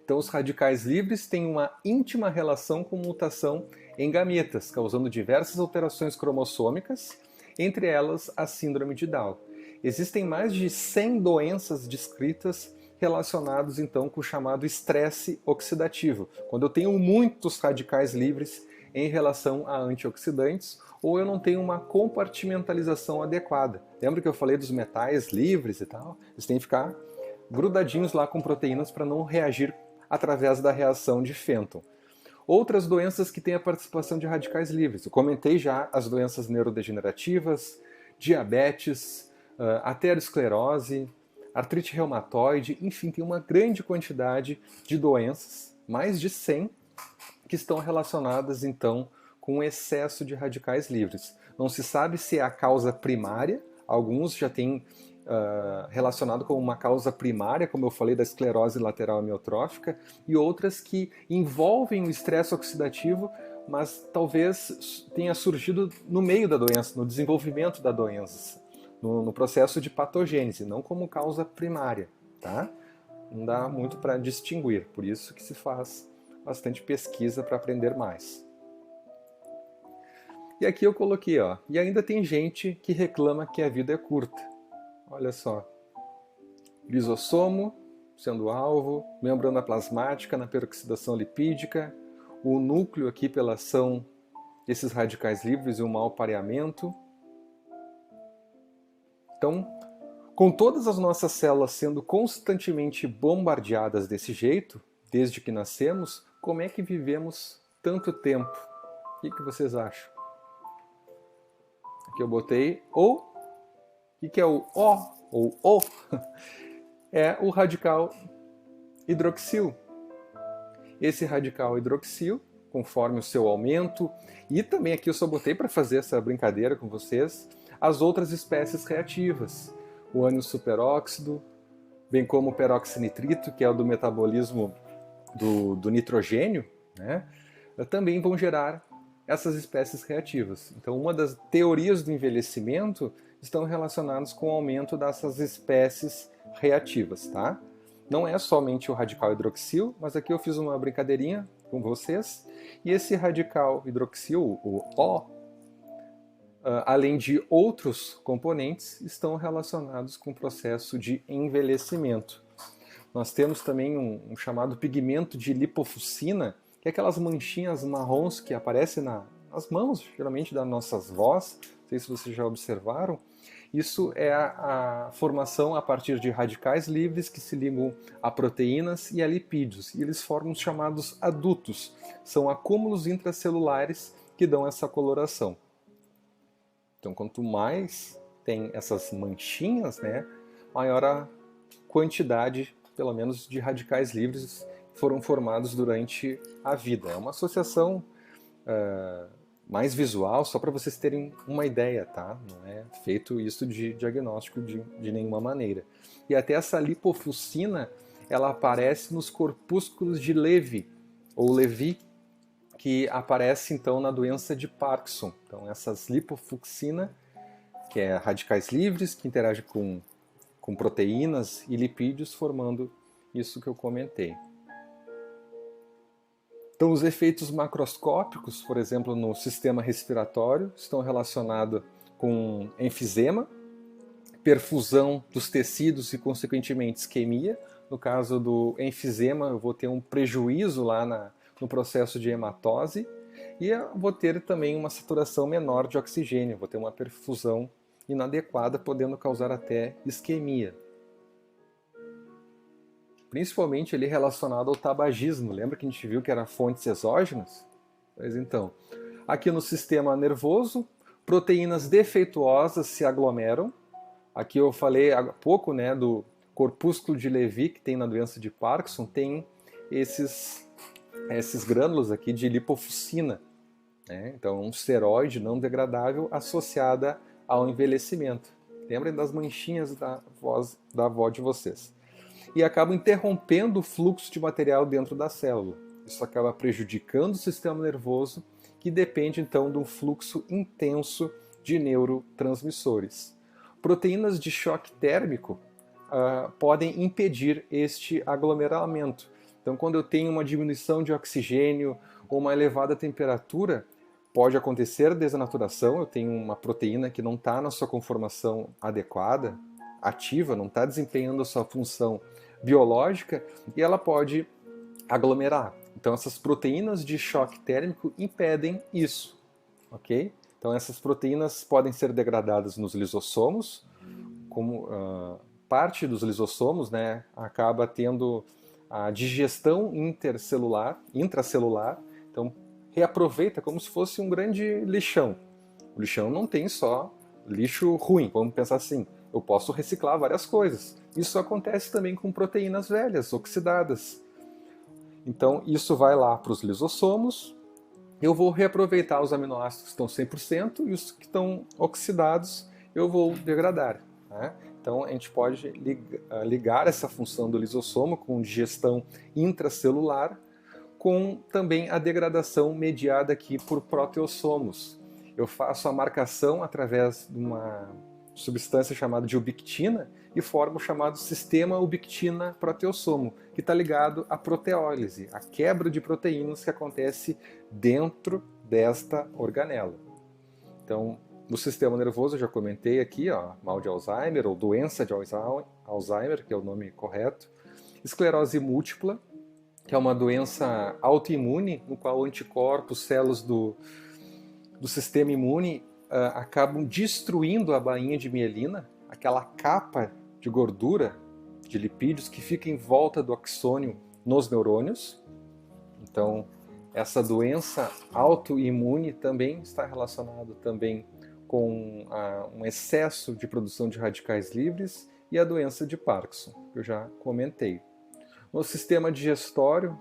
Então os radicais livres têm uma íntima relação com mutação em gametas, causando diversas alterações cromossômicas, entre elas a síndrome de Down. Existem mais de 100 doenças descritas relacionadas então com o chamado estresse oxidativo, quando eu tenho muitos radicais livres em relação a antioxidantes ou eu não tenho uma compartimentalização adequada. Lembra que eu falei dos metais livres e tal? Eles têm que ficar grudadinhos lá com proteínas para não reagir através da reação de Fenton. Outras doenças que têm a participação de radicais livres. Eu comentei já as doenças neurodegenerativas, diabetes, aterosclerose, artrite reumatoide, enfim, tem uma grande quantidade de doenças, mais de 100, que estão relacionadas então com excesso de radicais livres. Não se sabe se é a causa primária, alguns já têm relacionado com uma causa primária, como eu falei, da esclerose lateral amiotrófica, e outras que envolvem o estresse oxidativo, mas talvez tenha surgido no meio da doença, no desenvolvimento da doença, no processo de patogênese, não como causa primária, tá? Não dá muito para distinguir, por isso que se faz bastante pesquisa para aprender mais. E aqui eu coloquei, ó, e ainda tem gente que reclama que a vida é curta. Olha só, lisossomo sendo alvo, membrana plasmática na peroxidação lipídica, o núcleo aqui pela ação desses radicais livres e o mau pareamento. Então, com todas as nossas células sendo constantemente bombardeadas desse jeito, desde que nascemos, como é que vivemos tanto tempo? O que vocês acham? Aqui eu botei O. O que é o O, ou O? É o radical hidroxil. Esse radical hidroxil, conforme o seu aumento, e também aqui eu só botei para fazer essa brincadeira com vocês, as outras espécies reativas, o ânion superóxido, bem como o peroxinitrito, que é o do metabolismo do nitrogênio, né? Também vão gerar essas espécies reativas. Então, uma das teorias do envelhecimento estão relacionadas com o aumento dessas espécies reativas, tá? Não é somente o radical hidroxil, mas aqui eu fiz uma brincadeirinha com vocês. E esse radical hidroxil, o O, além de outros componentes, estão relacionados com o processo de envelhecimento. Nós temos também um chamado pigmento de lipofuscina, que é aquelas manchinhas marrons que aparecem nas mãos, geralmente das nossas vós, não sei se vocês já observaram. Isso é a formação a partir de radicais livres que se ligam a proteínas e a lipídios, e eles formam os chamados adutos, são acúmulos intracelulares que dão essa coloração. Então, quanto mais tem essas manchinhas, né, maior a quantidade, pelo menos, de radicais livres que foram formados durante a vida. É uma associação mais visual, só para vocês terem uma ideia, tá? Não é feito isso de diagnóstico de nenhuma maneira. E até essa lipofuscina, ela aparece nos corpúsculos de Levy, ou Levy, que aparece então na doença de Parkinson. Então essas lipofuscina, que é radicais livres, que interagem com proteínas e lipídios, formando isso que eu comentei. Então, os efeitos macroscópicos, por exemplo, no sistema respiratório, estão relacionados com enfisema, perfusão dos tecidos e, consequentemente, isquemia. No caso do enfisema, eu vou ter um prejuízo lá no processo de hematose e eu vou ter também uma saturação menor de oxigênio, vou ter uma perfusão inadequada, podendo causar até isquemia. Principalmente ali relacionado ao tabagismo. Lembra que a gente viu que eram fontes exógenas? Pois então, aqui no sistema nervoso, proteínas defeituosas se aglomeram. Aqui eu falei há pouco, né, do corpúsculo de Levy que tem na doença de Parkinson, tem esses grânulos aqui de lipofuscina, né? Então, um esteroide não degradável associada ao envelhecimento. Lembrem das manchinhas da avó de vocês. E acaba interrompendo o fluxo de material dentro da célula. Isso acaba prejudicando o sistema nervoso, que depende então de um fluxo intenso de neurotransmissores. Proteínas de choque térmico podem impedir este aglomeramento. Então, quando eu tenho uma diminuição de oxigênio ou uma elevada temperatura, pode acontecer desnaturação. Eu tenho uma proteína que não está na sua conformação adequada, ativa, não está desempenhando a sua função biológica, e ela pode aglomerar. Então essas proteínas de choque térmico impedem isso, ok? Então essas proteínas podem ser degradadas nos lisossomos, como parte dos lisossomos, né, acaba tendo a digestão intracelular, então reaproveita como se fosse um grande lixão. O lixão não tem só lixo ruim, vamos pensar assim. Eu posso reciclar várias coisas. Isso acontece também com proteínas velhas, oxidadas. Então, isso vai lá para os lisossomos, eu vou reaproveitar os aminoácidos que estão 100% e os que estão oxidados eu vou degradar. Né? Então a gente pode ligar essa função do lisossomo com digestão intracelular com também a degradação mediada aqui por proteossomos. Eu faço a marcação através de uma substância chamada de ubictina e formo o chamado sistema ubictina-proteossomo, que está ligado à proteólise, a quebra de proteínas que acontece dentro desta organela. Então, no sistema nervoso, eu já comentei aqui, ó, mal de Alzheimer ou doença de Alzheimer, que é o nome correto, esclerose múltipla, que é uma doença autoimune, no qual anticorpos, células do sistema imune acabam destruindo a bainha de mielina, aquela capa de gordura, de lipídios que fica em volta do axônio nos neurônios. Então, essa doença autoimune também está relacionada também com um excesso de produção de radicais livres e a doença de Parkinson, que eu já comentei. No sistema digestório,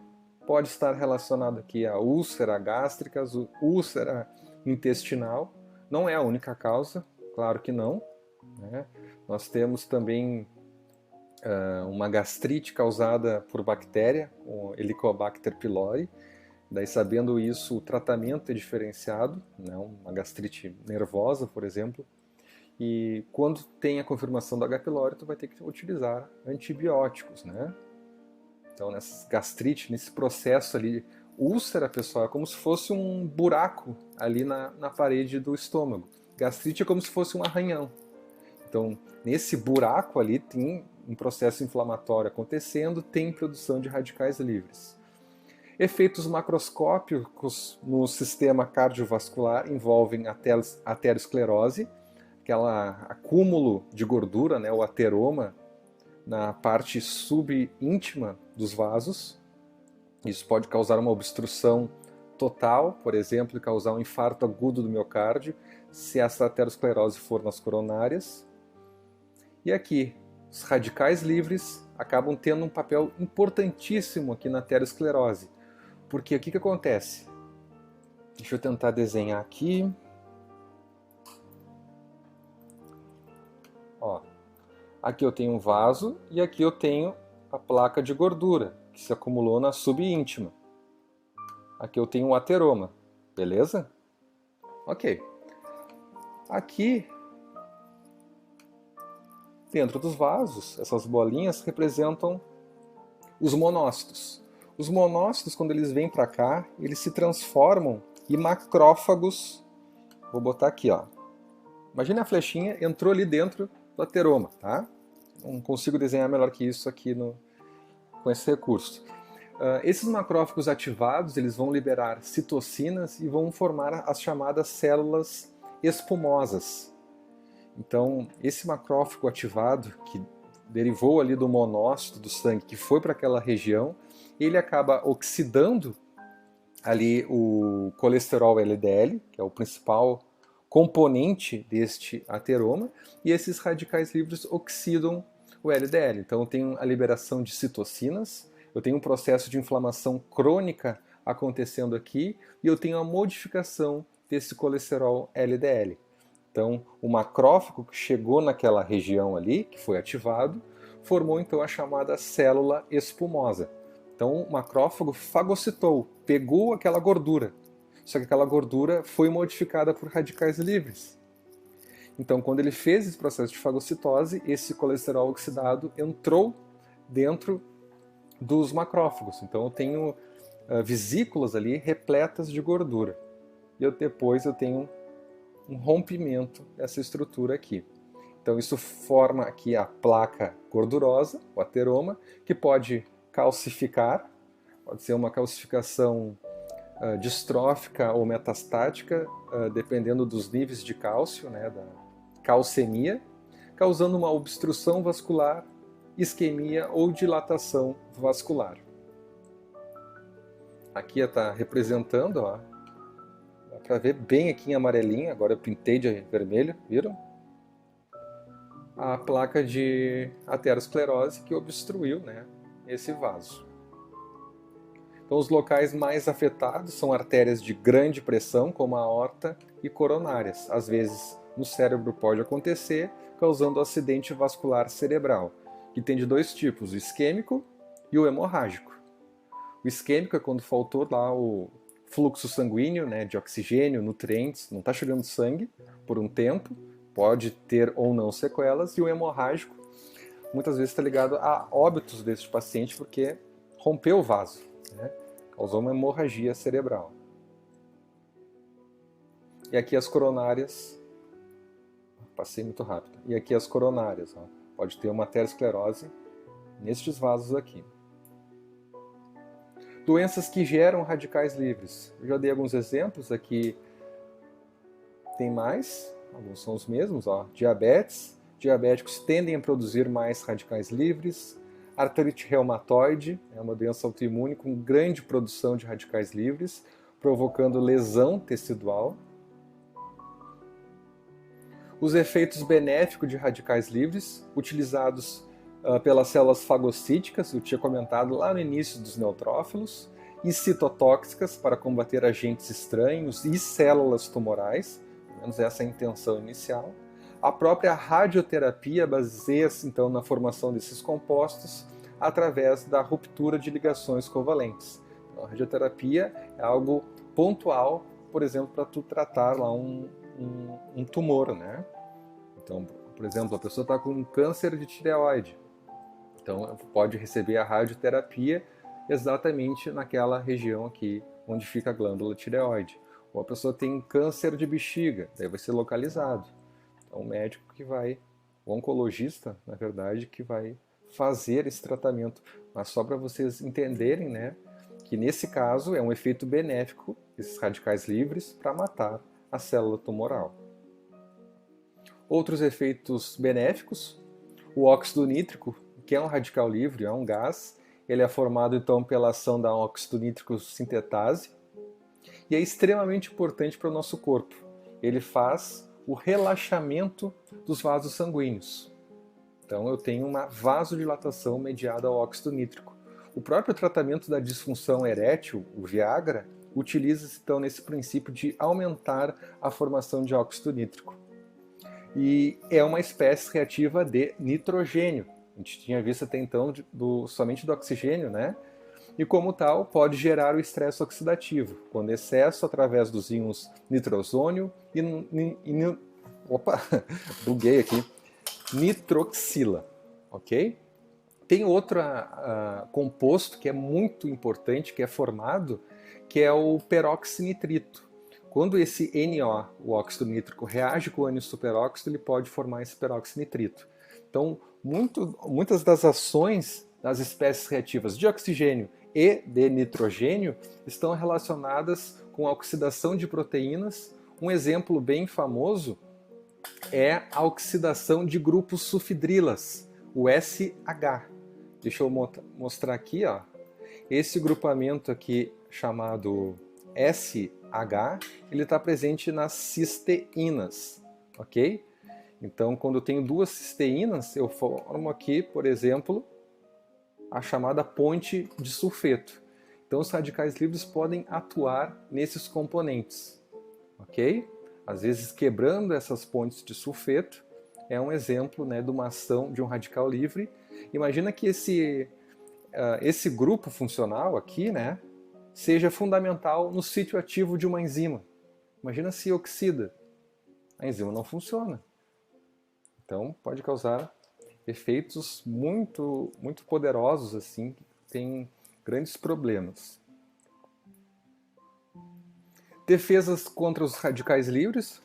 pode estar relacionado aqui a úlcera gástrica, úlcera intestinal. Não é a única causa, claro que não. Né? Nós temos também uma gastrite causada por bactéria, o Helicobacter pylori. Daí, sabendo isso, o tratamento é diferenciado, né? Uma gastrite nervosa, por exemplo. E quando tem a confirmação da H. pylori, tu vai ter que utilizar antibióticos, né? Então, nessa gastrite, nesse processo ali, úlcera, pessoal, é como se fosse um buraco ali na parede do estômago. Gastrite é como se fosse um arranhão. Então, nesse buraco ali tem um processo inflamatório acontecendo, tem produção de radicais livres. Efeitos macroscópicos no sistema cardiovascular envolvem aterosclerose, aquele acúmulo de gordura, né, o ateroma, na parte subíntima dos vasos. Isso pode causar uma obstrução total, por exemplo, e causar um infarto agudo do miocárdio, se essa aterosclerose for nas coronárias. E aqui, os radicais livres acabam tendo um papel importantíssimo aqui na aterosclerose. Porque o que acontece? Deixa eu tentar desenhar aqui. Ó, aqui eu tenho um vaso e aqui eu tenho a placa de gordura, que se acumulou na subíntima. Aqui eu tenho um ateroma, beleza? Ok. Aqui, dentro dos vasos, essas bolinhas representam os monócitos. Os monócitos, quando eles vêm para cá, eles se transformam em macrófagos. Vou botar aqui, ó. Imagina a flechinha, entrou ali dentro do ateroma, tá? Não consigo desenhar melhor que isso aqui com esse recurso. Esses macrófagos ativados, eles vão liberar citocinas e vão formar as chamadas células espumosas. Então, esse macrófago ativado, que derivou ali do monócito do sangue, que foi para aquela região, ele acaba oxidando ali o colesterol LDL, que é o principal componente deste ateroma, e esses radicais livres oxidam o LDL. Então eu tenho a liberação de citocinas, eu tenho um processo de inflamação crônica acontecendo aqui, e eu tenho a modificação desse colesterol LDL. Então, o macrófago que chegou naquela região ali, que foi ativado, formou então a chamada célula espumosa. Então, o macrófago fagocitou, pegou aquela gordura, só que aquela gordura foi modificada por radicais livres. Então, quando ele fez esse processo de fagocitose, esse colesterol oxidado entrou dentro dos macrófagos. Então, eu tenho vesículas ali repletas de gordura. E depois eu tenho um rompimento dessa estrutura aqui. Então, isso forma aqui a placa gordurosa, o ateroma, que pode calcificar, pode ser uma calcificação distrófica ou metastática, dependendo dos níveis de cálcio, né, da calcemia, causando uma obstrução vascular, isquemia ou dilatação vascular. Aqui está representando, ó, dá para ver bem aqui em amarelinho, agora eu pintei de vermelho, viram? A placa de aterosclerose que obstruiu, né, esse vaso. Então, os locais mais afetados são artérias de grande pressão, como a aorta e coronárias. Às vezes, no cérebro pode acontecer, causando acidente vascular cerebral, que tem de dois tipos, o isquêmico e o hemorrágico. O isquêmico é quando faltou lá o fluxo sanguíneo, né, de oxigênio, nutrientes, não está chegando sangue por um tempo, pode ter ou não sequelas, e o hemorrágico muitas vezes está ligado a óbitos desse paciente porque rompeu o vaso, né, causou uma hemorragia cerebral. E aqui as coronárias, passei muito rápido, e aqui as coronárias, ó, pode ter uma aterosclerose nestes vasos aqui. Doenças que geram radicais livres. Eu já dei alguns exemplos, aqui tem mais, alguns são os mesmos, ó. Diabetes, diabéticos tendem a produzir mais radicais livres. Artrite reumatoide, é uma doença autoimune com grande produção de radicais livres, provocando lesão tecidual. Os efeitos benéficos de radicais livres, utilizados pelas células fagocíticas, eu tinha comentado lá no início dos neutrófilos, e citotóxicas para combater agentes estranhos e células tumorais, pelo menos essa é a intenção inicial. A própria radioterapia baseia-se então na formação desses compostos através da ruptura de ligações covalentes. Então, a radioterapia é algo pontual, por exemplo, para tu tratar lá um tumor, né? Então, por exemplo, a pessoa está com câncer de tireoide. Então, pode receber a radioterapia exatamente naquela região aqui onde fica a glândula tireoide. Ou a pessoa tem câncer de bexiga, daí vai ser localizado. Então, o médico que vai, o oncologista, na verdade, que vai fazer esse tratamento. Mas só para vocês entenderem, né, que nesse caso é um efeito benéfico, esses radicais livres, para matar a célula tumoral. Outros efeitos benéficos, o óxido nítrico, que é um radical livre, é um gás, ele é formado então pela ação da óxido nítrico sintetase e é extremamente importante para o nosso corpo. Ele faz o relaxamento dos vasos sanguíneos. Então eu tenho uma vasodilatação mediada ao óxido nítrico. O próprio tratamento da disfunção erétil, o Viagra, utiliza-se então nesse princípio de aumentar a formação de óxido nítrico. E é uma espécie reativa de nitrogênio. A gente tinha visto até então somente do oxigênio, né? E como tal, pode gerar o estresse oxidativo, quando excesso através dos íons nitrosônio e buguei aqui, nitroxila, ok? Tem outro composto que é muito importante, que é formado, que é o peroxinitrito. Quando esse NO, o óxido nítrico, reage com o ânion superóxido, ele pode formar esse peroxinitrito. Então, muitas das ações das espécies reativas de oxigênio e de nitrogênio estão relacionadas com a oxidação de proteínas. Um exemplo bem famoso é a oxidação de grupos sulfidrilas, o SH. Deixa eu mostrar aqui, ó. Esse grupamento aqui chamado SH, ele está presente nas cisteínas, ok? Então, quando eu tenho duas cisteínas, eu formo aqui, por exemplo, a chamada ponte de sulfeto. Então, os radicais livres podem atuar nesses componentes, ok? Às vezes, quebrando essas pontes de sulfeto, é um exemplo, né, de uma ação de um radical livre. Imagina que esse grupo funcional aqui, né, seja fundamental no sítio ativo de uma enzima. Imagina se oxida. A enzima não funciona. Então, pode causar efeitos muito, muito poderosos, assim, que têm grandes problemas. Defesas contra os radicais livres,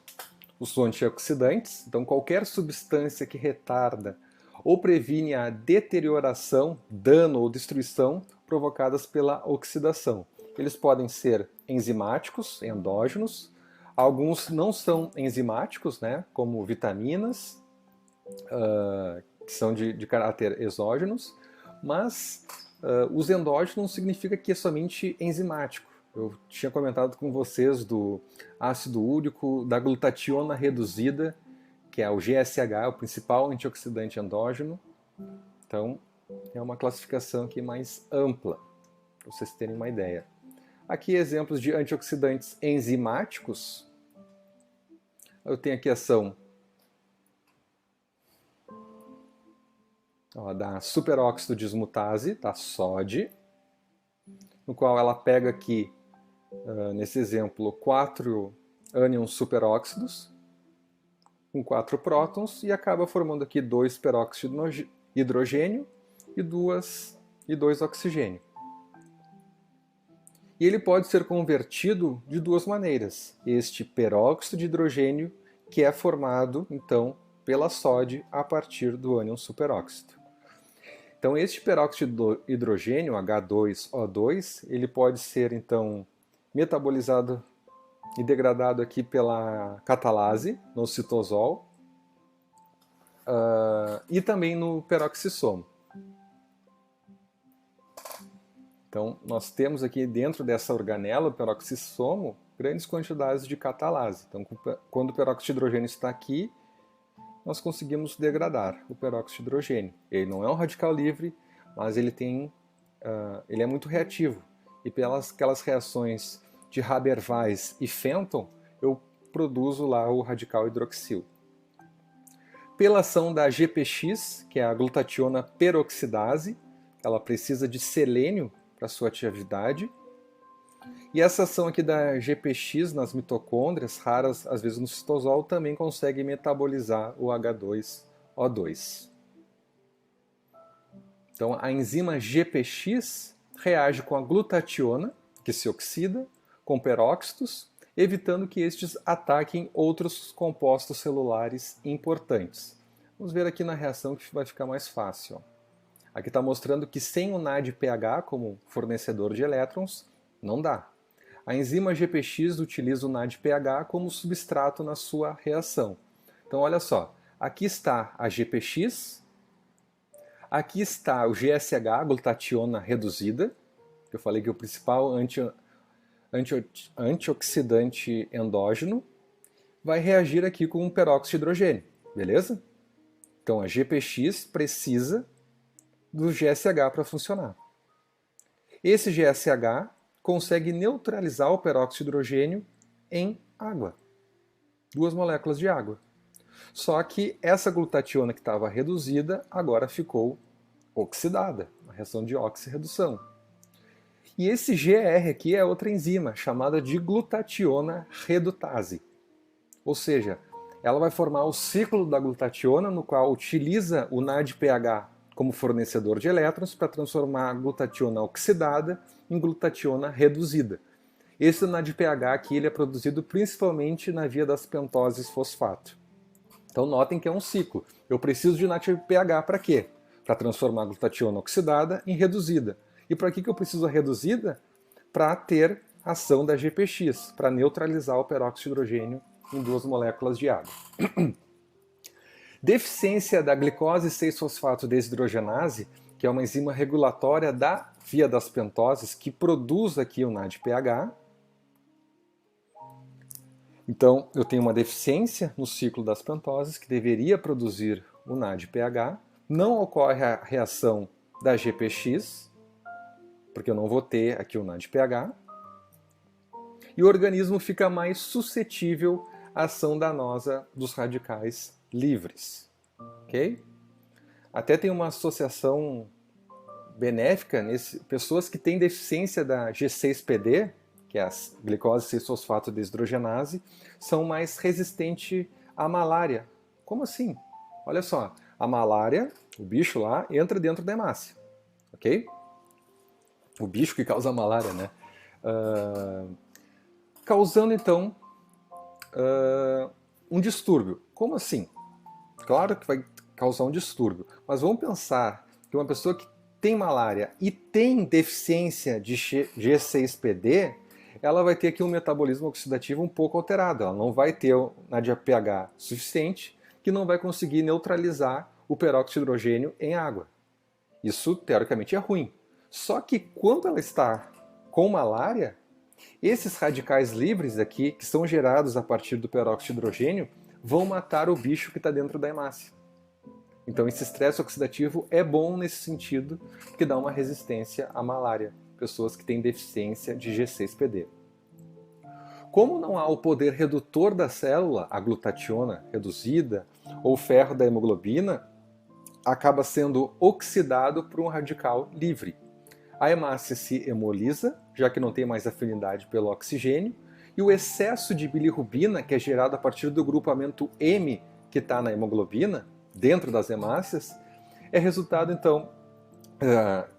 os antioxidantes. Então, qualquer substância que retarda ou previne a deterioração, dano ou destruição provocadas pela oxidação. Eles podem ser enzimáticos, endógenos. Alguns não são enzimáticos, né, como vitaminas, que são de caráter exógenos, mas os endógenos significa que é somente enzimático. Eu tinha comentado com vocês do ácido úrico, da glutationa reduzida, que é o GSH, o principal antioxidante endógeno. Então, é uma classificação aqui mais ampla. para vocês terem uma ideia. Aqui exemplos de antioxidantes enzimáticos. Eu tenho aqui a ação da superóxido dismutase, da SOD, no qual ela pega aqui, nesse exemplo, 4 ânions superóxidos, com 4 prótons, e acaba formando aqui 2 peróxido de hidrogênio e 2 oxigênio. E ele pode ser convertido de duas maneiras. Este peróxido de hidrogênio, que é formado, então, pela SOD a partir do ânion superóxido. Então, este peróxido de hidrogênio, H2O2, ele pode ser, então, metabolizado e degradado aqui pela catalase, no citosol, e também no peroxissomo. Então, nós temos aqui dentro dessa organela, o peroxissomo, grandes quantidades de catalase. Então, quando o peróxido de hidrogênio está aqui, nós conseguimos degradar o peróxido de hidrogênio. Ele não é um radical livre, mas ele é muito reativo. E pelas aquelas reações de Haber-Weiss e Fenton, eu produzo lá o radical hidroxil. Pela ação da GPX, que é a glutationa peroxidase, ela precisa de selênio para sua atividade. E essa ação aqui da GPX nas mitocôndrias, raras às vezes no citosol, também consegue metabolizar o H2O2. Então a enzima GPX reage com a glutationa, que se oxida, com peróxidos, evitando que estes ataquem outros compostos celulares importantes. Vamos ver aqui na reação que vai ficar mais fácil. Aqui está mostrando que sem o NADPH como fornecedor de elétrons, não dá. A enzima GPX utiliza o NADPH como substrato na sua reação. Então olha só, aqui está a GPX, aqui está o GSH, glutationa reduzida, que eu falei que é o principal antioxidante endógeno, vai reagir aqui com um peróxido de hidrogênio, beleza? Então a GPX precisa do GSH para funcionar. Esse GSH consegue neutralizar o peróxido de hidrogênio em água. 2 moléculas de água. Só que essa glutationa que estava reduzida agora ficou oxidada, uma reação de oxirredução. E esse GR aqui é outra enzima, chamada de glutationa redutase. Ou seja, ela vai formar o ciclo da glutationa, no qual utiliza o NADPH como fornecedor de elétrons para transformar a glutationa oxidada em glutationa reduzida. Esse NADPH aqui ele é produzido principalmente na via das pentoses fosfato. Então notem que é um ciclo. Eu preciso de NADPH para quê? Para transformar a glutationa oxidada em reduzida. E para que eu preciso a reduzida? Para ter ação da GPX, para neutralizar o peróxido de hidrogênio em 2 moléculas de água. Deficiência da glicose 6-fosfato desidrogenase, que é uma enzima regulatória da via das pentoses, que produz aqui o NADPH. Então, eu tenho uma deficiência no ciclo das pentoses, que deveria produzir o NADPH. Não ocorre a reação da GPX, porque eu não vou ter aqui o NADPH. E o organismo fica mais suscetível à ação danosa dos radicais livres. Ok? Até tem uma associação benéfica, pessoas que têm deficiência da G6PD, que é a glicose 6-fosfato desidrogenase, são mais resistentes à malária. Como assim? Olha só, a malária, o bicho lá, entra dentro da hemácia. Ok? O bicho que causa a malária, né? Causando, então, um distúrbio. Como assim? Claro que vai causar um distúrbio, mas vamos pensar que uma pessoa que tem malária e tem deficiência de G6PD, ela vai ter aqui um metabolismo oxidativo um pouco alterado. Ela não vai ter o NADPH suficiente, que não vai conseguir neutralizar o peróxido de hidrogênio em água. Isso, teoricamente, é ruim. Só que quando ela está com malária, esses radicais livres aqui, que são gerados a partir do peróxido de hidrogênio, vão matar o bicho que está dentro da hemácia. Então esse estresse oxidativo é bom nesse sentido, porque dá uma resistência à malária. A pessoas que têm deficiência de G6PD. Como não há o poder redutor da célula, a glutationa reduzida, ou o ferro da hemoglobina, acaba sendo oxidado por um radical livre. A hemácia se hemolisa, já que não tem mais afinidade pelo oxigênio, e o excesso de bilirrubina, que é gerado a partir do grupamento M que está na hemoglobina, dentro das hemácias, é resultado, então,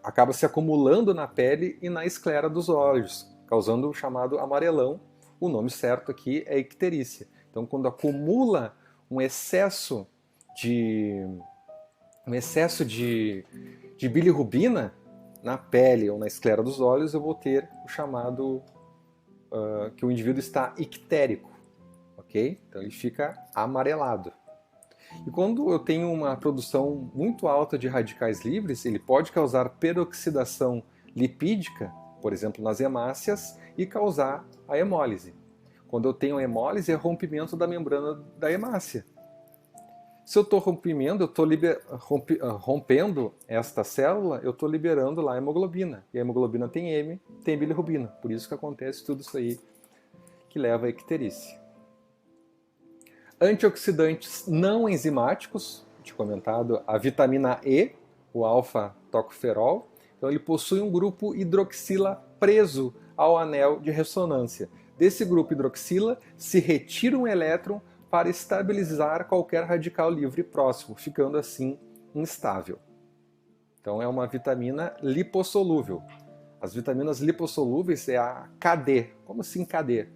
acaba se acumulando na pele e na esclera dos olhos, causando o chamado amarelão. O nome certo aqui é icterícia. Então, quando acumula um excesso de bilirrubina na pele ou na esclera dos olhos, eu vou ter o chamado que o indivíduo está ictérico, ok? Então ele fica amarelado. E quando eu tenho uma produção muito alta de radicais livres, ele pode causar peroxidação lipídica, por exemplo, nas hemácias, e causar a hemólise. Quando eu tenho hemólise, é rompimento da membrana da hemácia. Se eu estou rompendo esta célula, eu estou liberando lá a hemoglobina. E a hemoglobina tem M, tem bilirrubina. Por isso que acontece tudo isso aí que leva à icterícia. Antioxidantes não enzimáticos, tinha comentado, a vitamina E, o alfa-tocoferol. Então ele possui um grupo hidroxila preso ao anel de ressonância. Desse grupo hidroxila se retira um elétron para estabilizar qualquer radical livre próximo, ficando assim instável. Então é uma vitamina lipossolúvel. As vitaminas lipossolúveis é a KD. Como assim KD?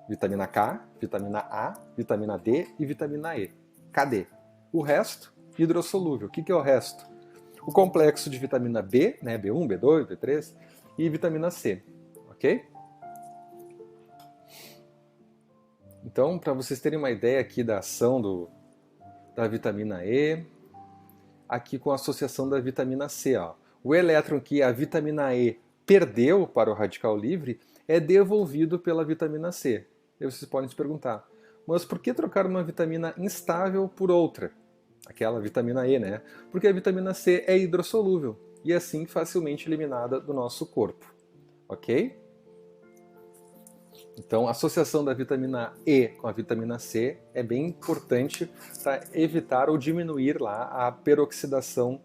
Vitamina K, vitamina A, vitamina D e vitamina E. KD. O resto, hidrossolúvel. O que é o resto? O complexo de vitamina B, né, B1, B2, B3 e vitamina C. Ok? Então, para vocês terem uma ideia aqui da ação da vitamina E, aqui com a associação da vitamina C. Ó. O elétron que a vitamina E perdeu para o radical livre é devolvido pela vitamina C. E vocês podem se perguntar, mas por que trocar uma vitamina instável por outra? Aquela vitamina E, né? Porque a vitamina C é hidrossolúvel e assim facilmente eliminada do nosso corpo. Ok? Então, a associação da vitamina E com a vitamina C é bem importante para evitar ou diminuir lá a peroxidação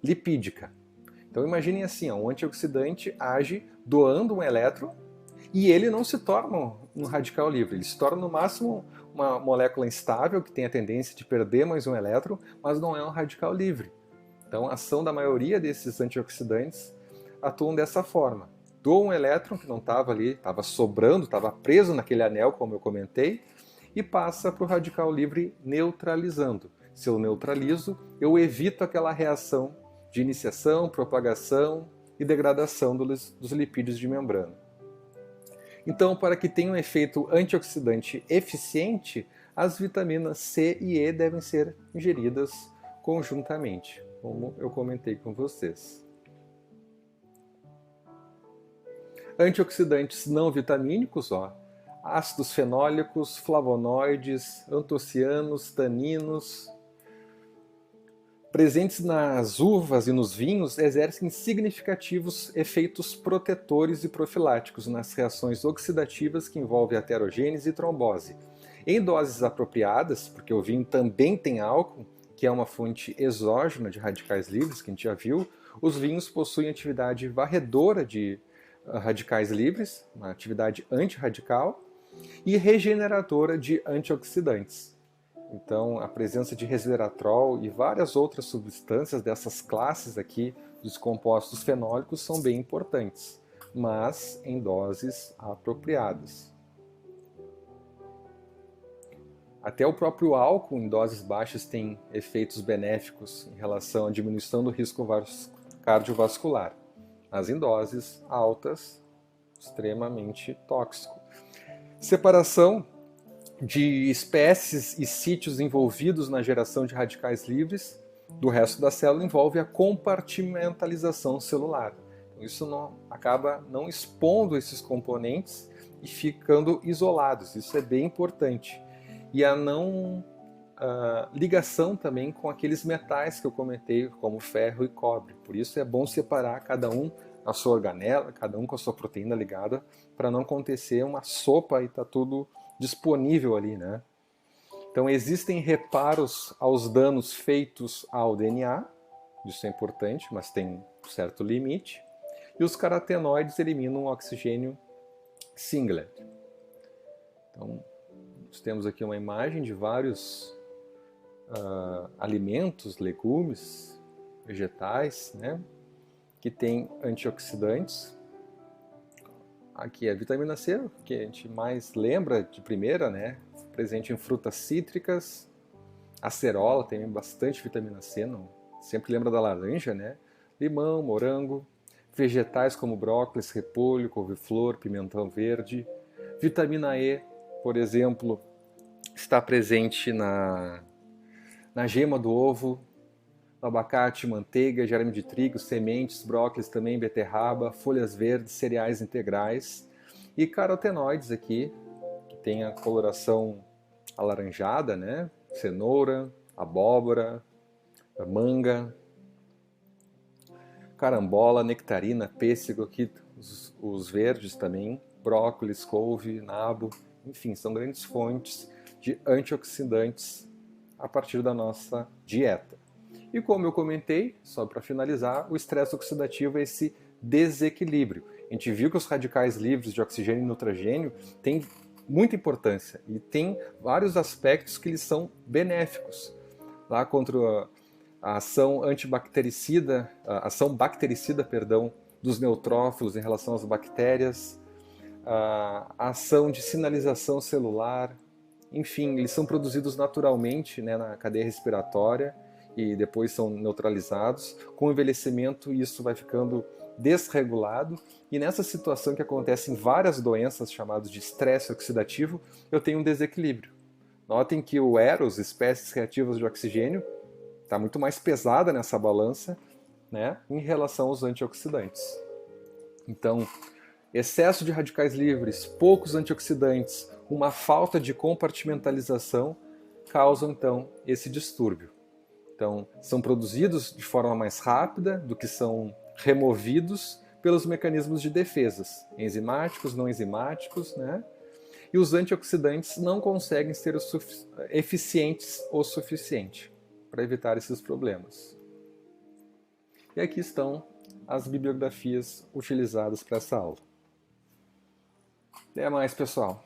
lipídica. Então, imaginem assim, ó, um antioxidante age doando um elétron e ele não se torna um radical livre, ele se torna no máximo uma molécula instável que tem a tendência de perder mais um elétron, mas não é um radical livre. Então, a ação da maioria desses antioxidantes atuam dessa forma. Doa um elétron que não estava ali, estava sobrando, estava preso naquele anel, como eu comentei, e passa para o radical livre neutralizando. Se eu neutralizo, eu evito aquela reação de iniciação, propagação e degradação dos lipídios de membrana. Então, para que tenha um efeito antioxidante eficiente, as vitaminas C e E devem ser ingeridas conjuntamente, como eu comentei com vocês. Antioxidantes não vitamínicos, ó, ácidos fenólicos, flavonoides, antocianos, taninos, presentes nas uvas e nos vinhos, exercem significativos efeitos protetores e profiláticos nas reações oxidativas que envolvem aterogênese e trombose. Em doses apropriadas, porque o vinho também tem álcool, que é uma fonte exógena de radicais livres, que a gente já viu, os vinhos possuem atividade varredora de radicais livres, uma atividade antirradical, e regeneradora de antioxidantes. Então, a presença de resveratrol e várias outras substâncias dessas classes aqui dos compostos fenólicos são bem importantes, mas em doses apropriadas. Até o próprio álcool em doses baixas tem efeitos benéficos em relação à diminuição do risco cardiovascular, mas em doses altas, extremamente tóxico. Separação de espécies e sítios envolvidos na geração de radicais livres do resto da célula envolve a compartimentalização celular. Então, isso acaba não expondo esses componentes e ficando isolados. Isso é bem importante. E a ligação também com aqueles metais que eu comentei, como ferro e cobre. Por isso é bom separar cada um a sua organela, cada um com a sua proteína ligada, para não acontecer uma sopa e tá tudo disponível ali, né? Então existem reparos aos danos feitos ao DNA, isso é importante, mas tem um certo limite, e os carotenoides eliminam o oxigênio singlet. Então, nós temos aqui uma imagem de vários alimentos, legumes, vegetais, né, que tem antioxidantes. Aqui é a vitamina C, que a gente mais lembra de primeira, né, presente em frutas cítricas. Acerola tem bastante vitamina C, não? Sempre lembra da laranja, né? Limão, morango, vegetais como brócolis, repolho, couve-flor, pimentão verde. Vitamina E, por exemplo, está presente na gema do ovo, no abacate, manteiga, germe de trigo, sementes, brócolis também, beterraba, folhas verdes, cereais integrais. E carotenoides aqui, que tem a coloração alaranjada, né? Cenoura, abóbora, manga, carambola, nectarina, pêssego, aqui os verdes também, brócolis, couve, nabo, enfim, são grandes fontes de antioxidantes a partir da nossa dieta. E como eu comentei, só para finalizar, o estresse oxidativo é esse desequilíbrio. A gente viu que os radicais livres de oxigênio e nitrogênio têm muita importância e tem vários aspectos que eles são benéficos. Lá contra a ação antibactericida, a ação bactericida, perdão, dos neutrófilos em relação às bactérias, a ação de sinalização celular, enfim, eles são produzidos naturalmente, né, na cadeia respiratória e depois são neutralizados. Com o envelhecimento isso vai ficando desregulado e nessa situação que acontece em várias doenças chamadas de estresse oxidativo, eu tenho um desequilíbrio. Notem que o Eros, espécies reativas de oxigênio, está muito mais pesada nessa balança, né, em relação aos antioxidantes. Então, excesso de radicais livres, poucos antioxidantes, uma falta de compartimentalização causam então esse distúrbio. Então, são produzidos de forma mais rápida do que são removidos pelos mecanismos de defesas, enzimáticos, não enzimáticos, né? E os antioxidantes não conseguem ser eficientes o suficiente para evitar esses problemas. E aqui estão as bibliografias utilizadas para essa aula. Até mais, pessoal!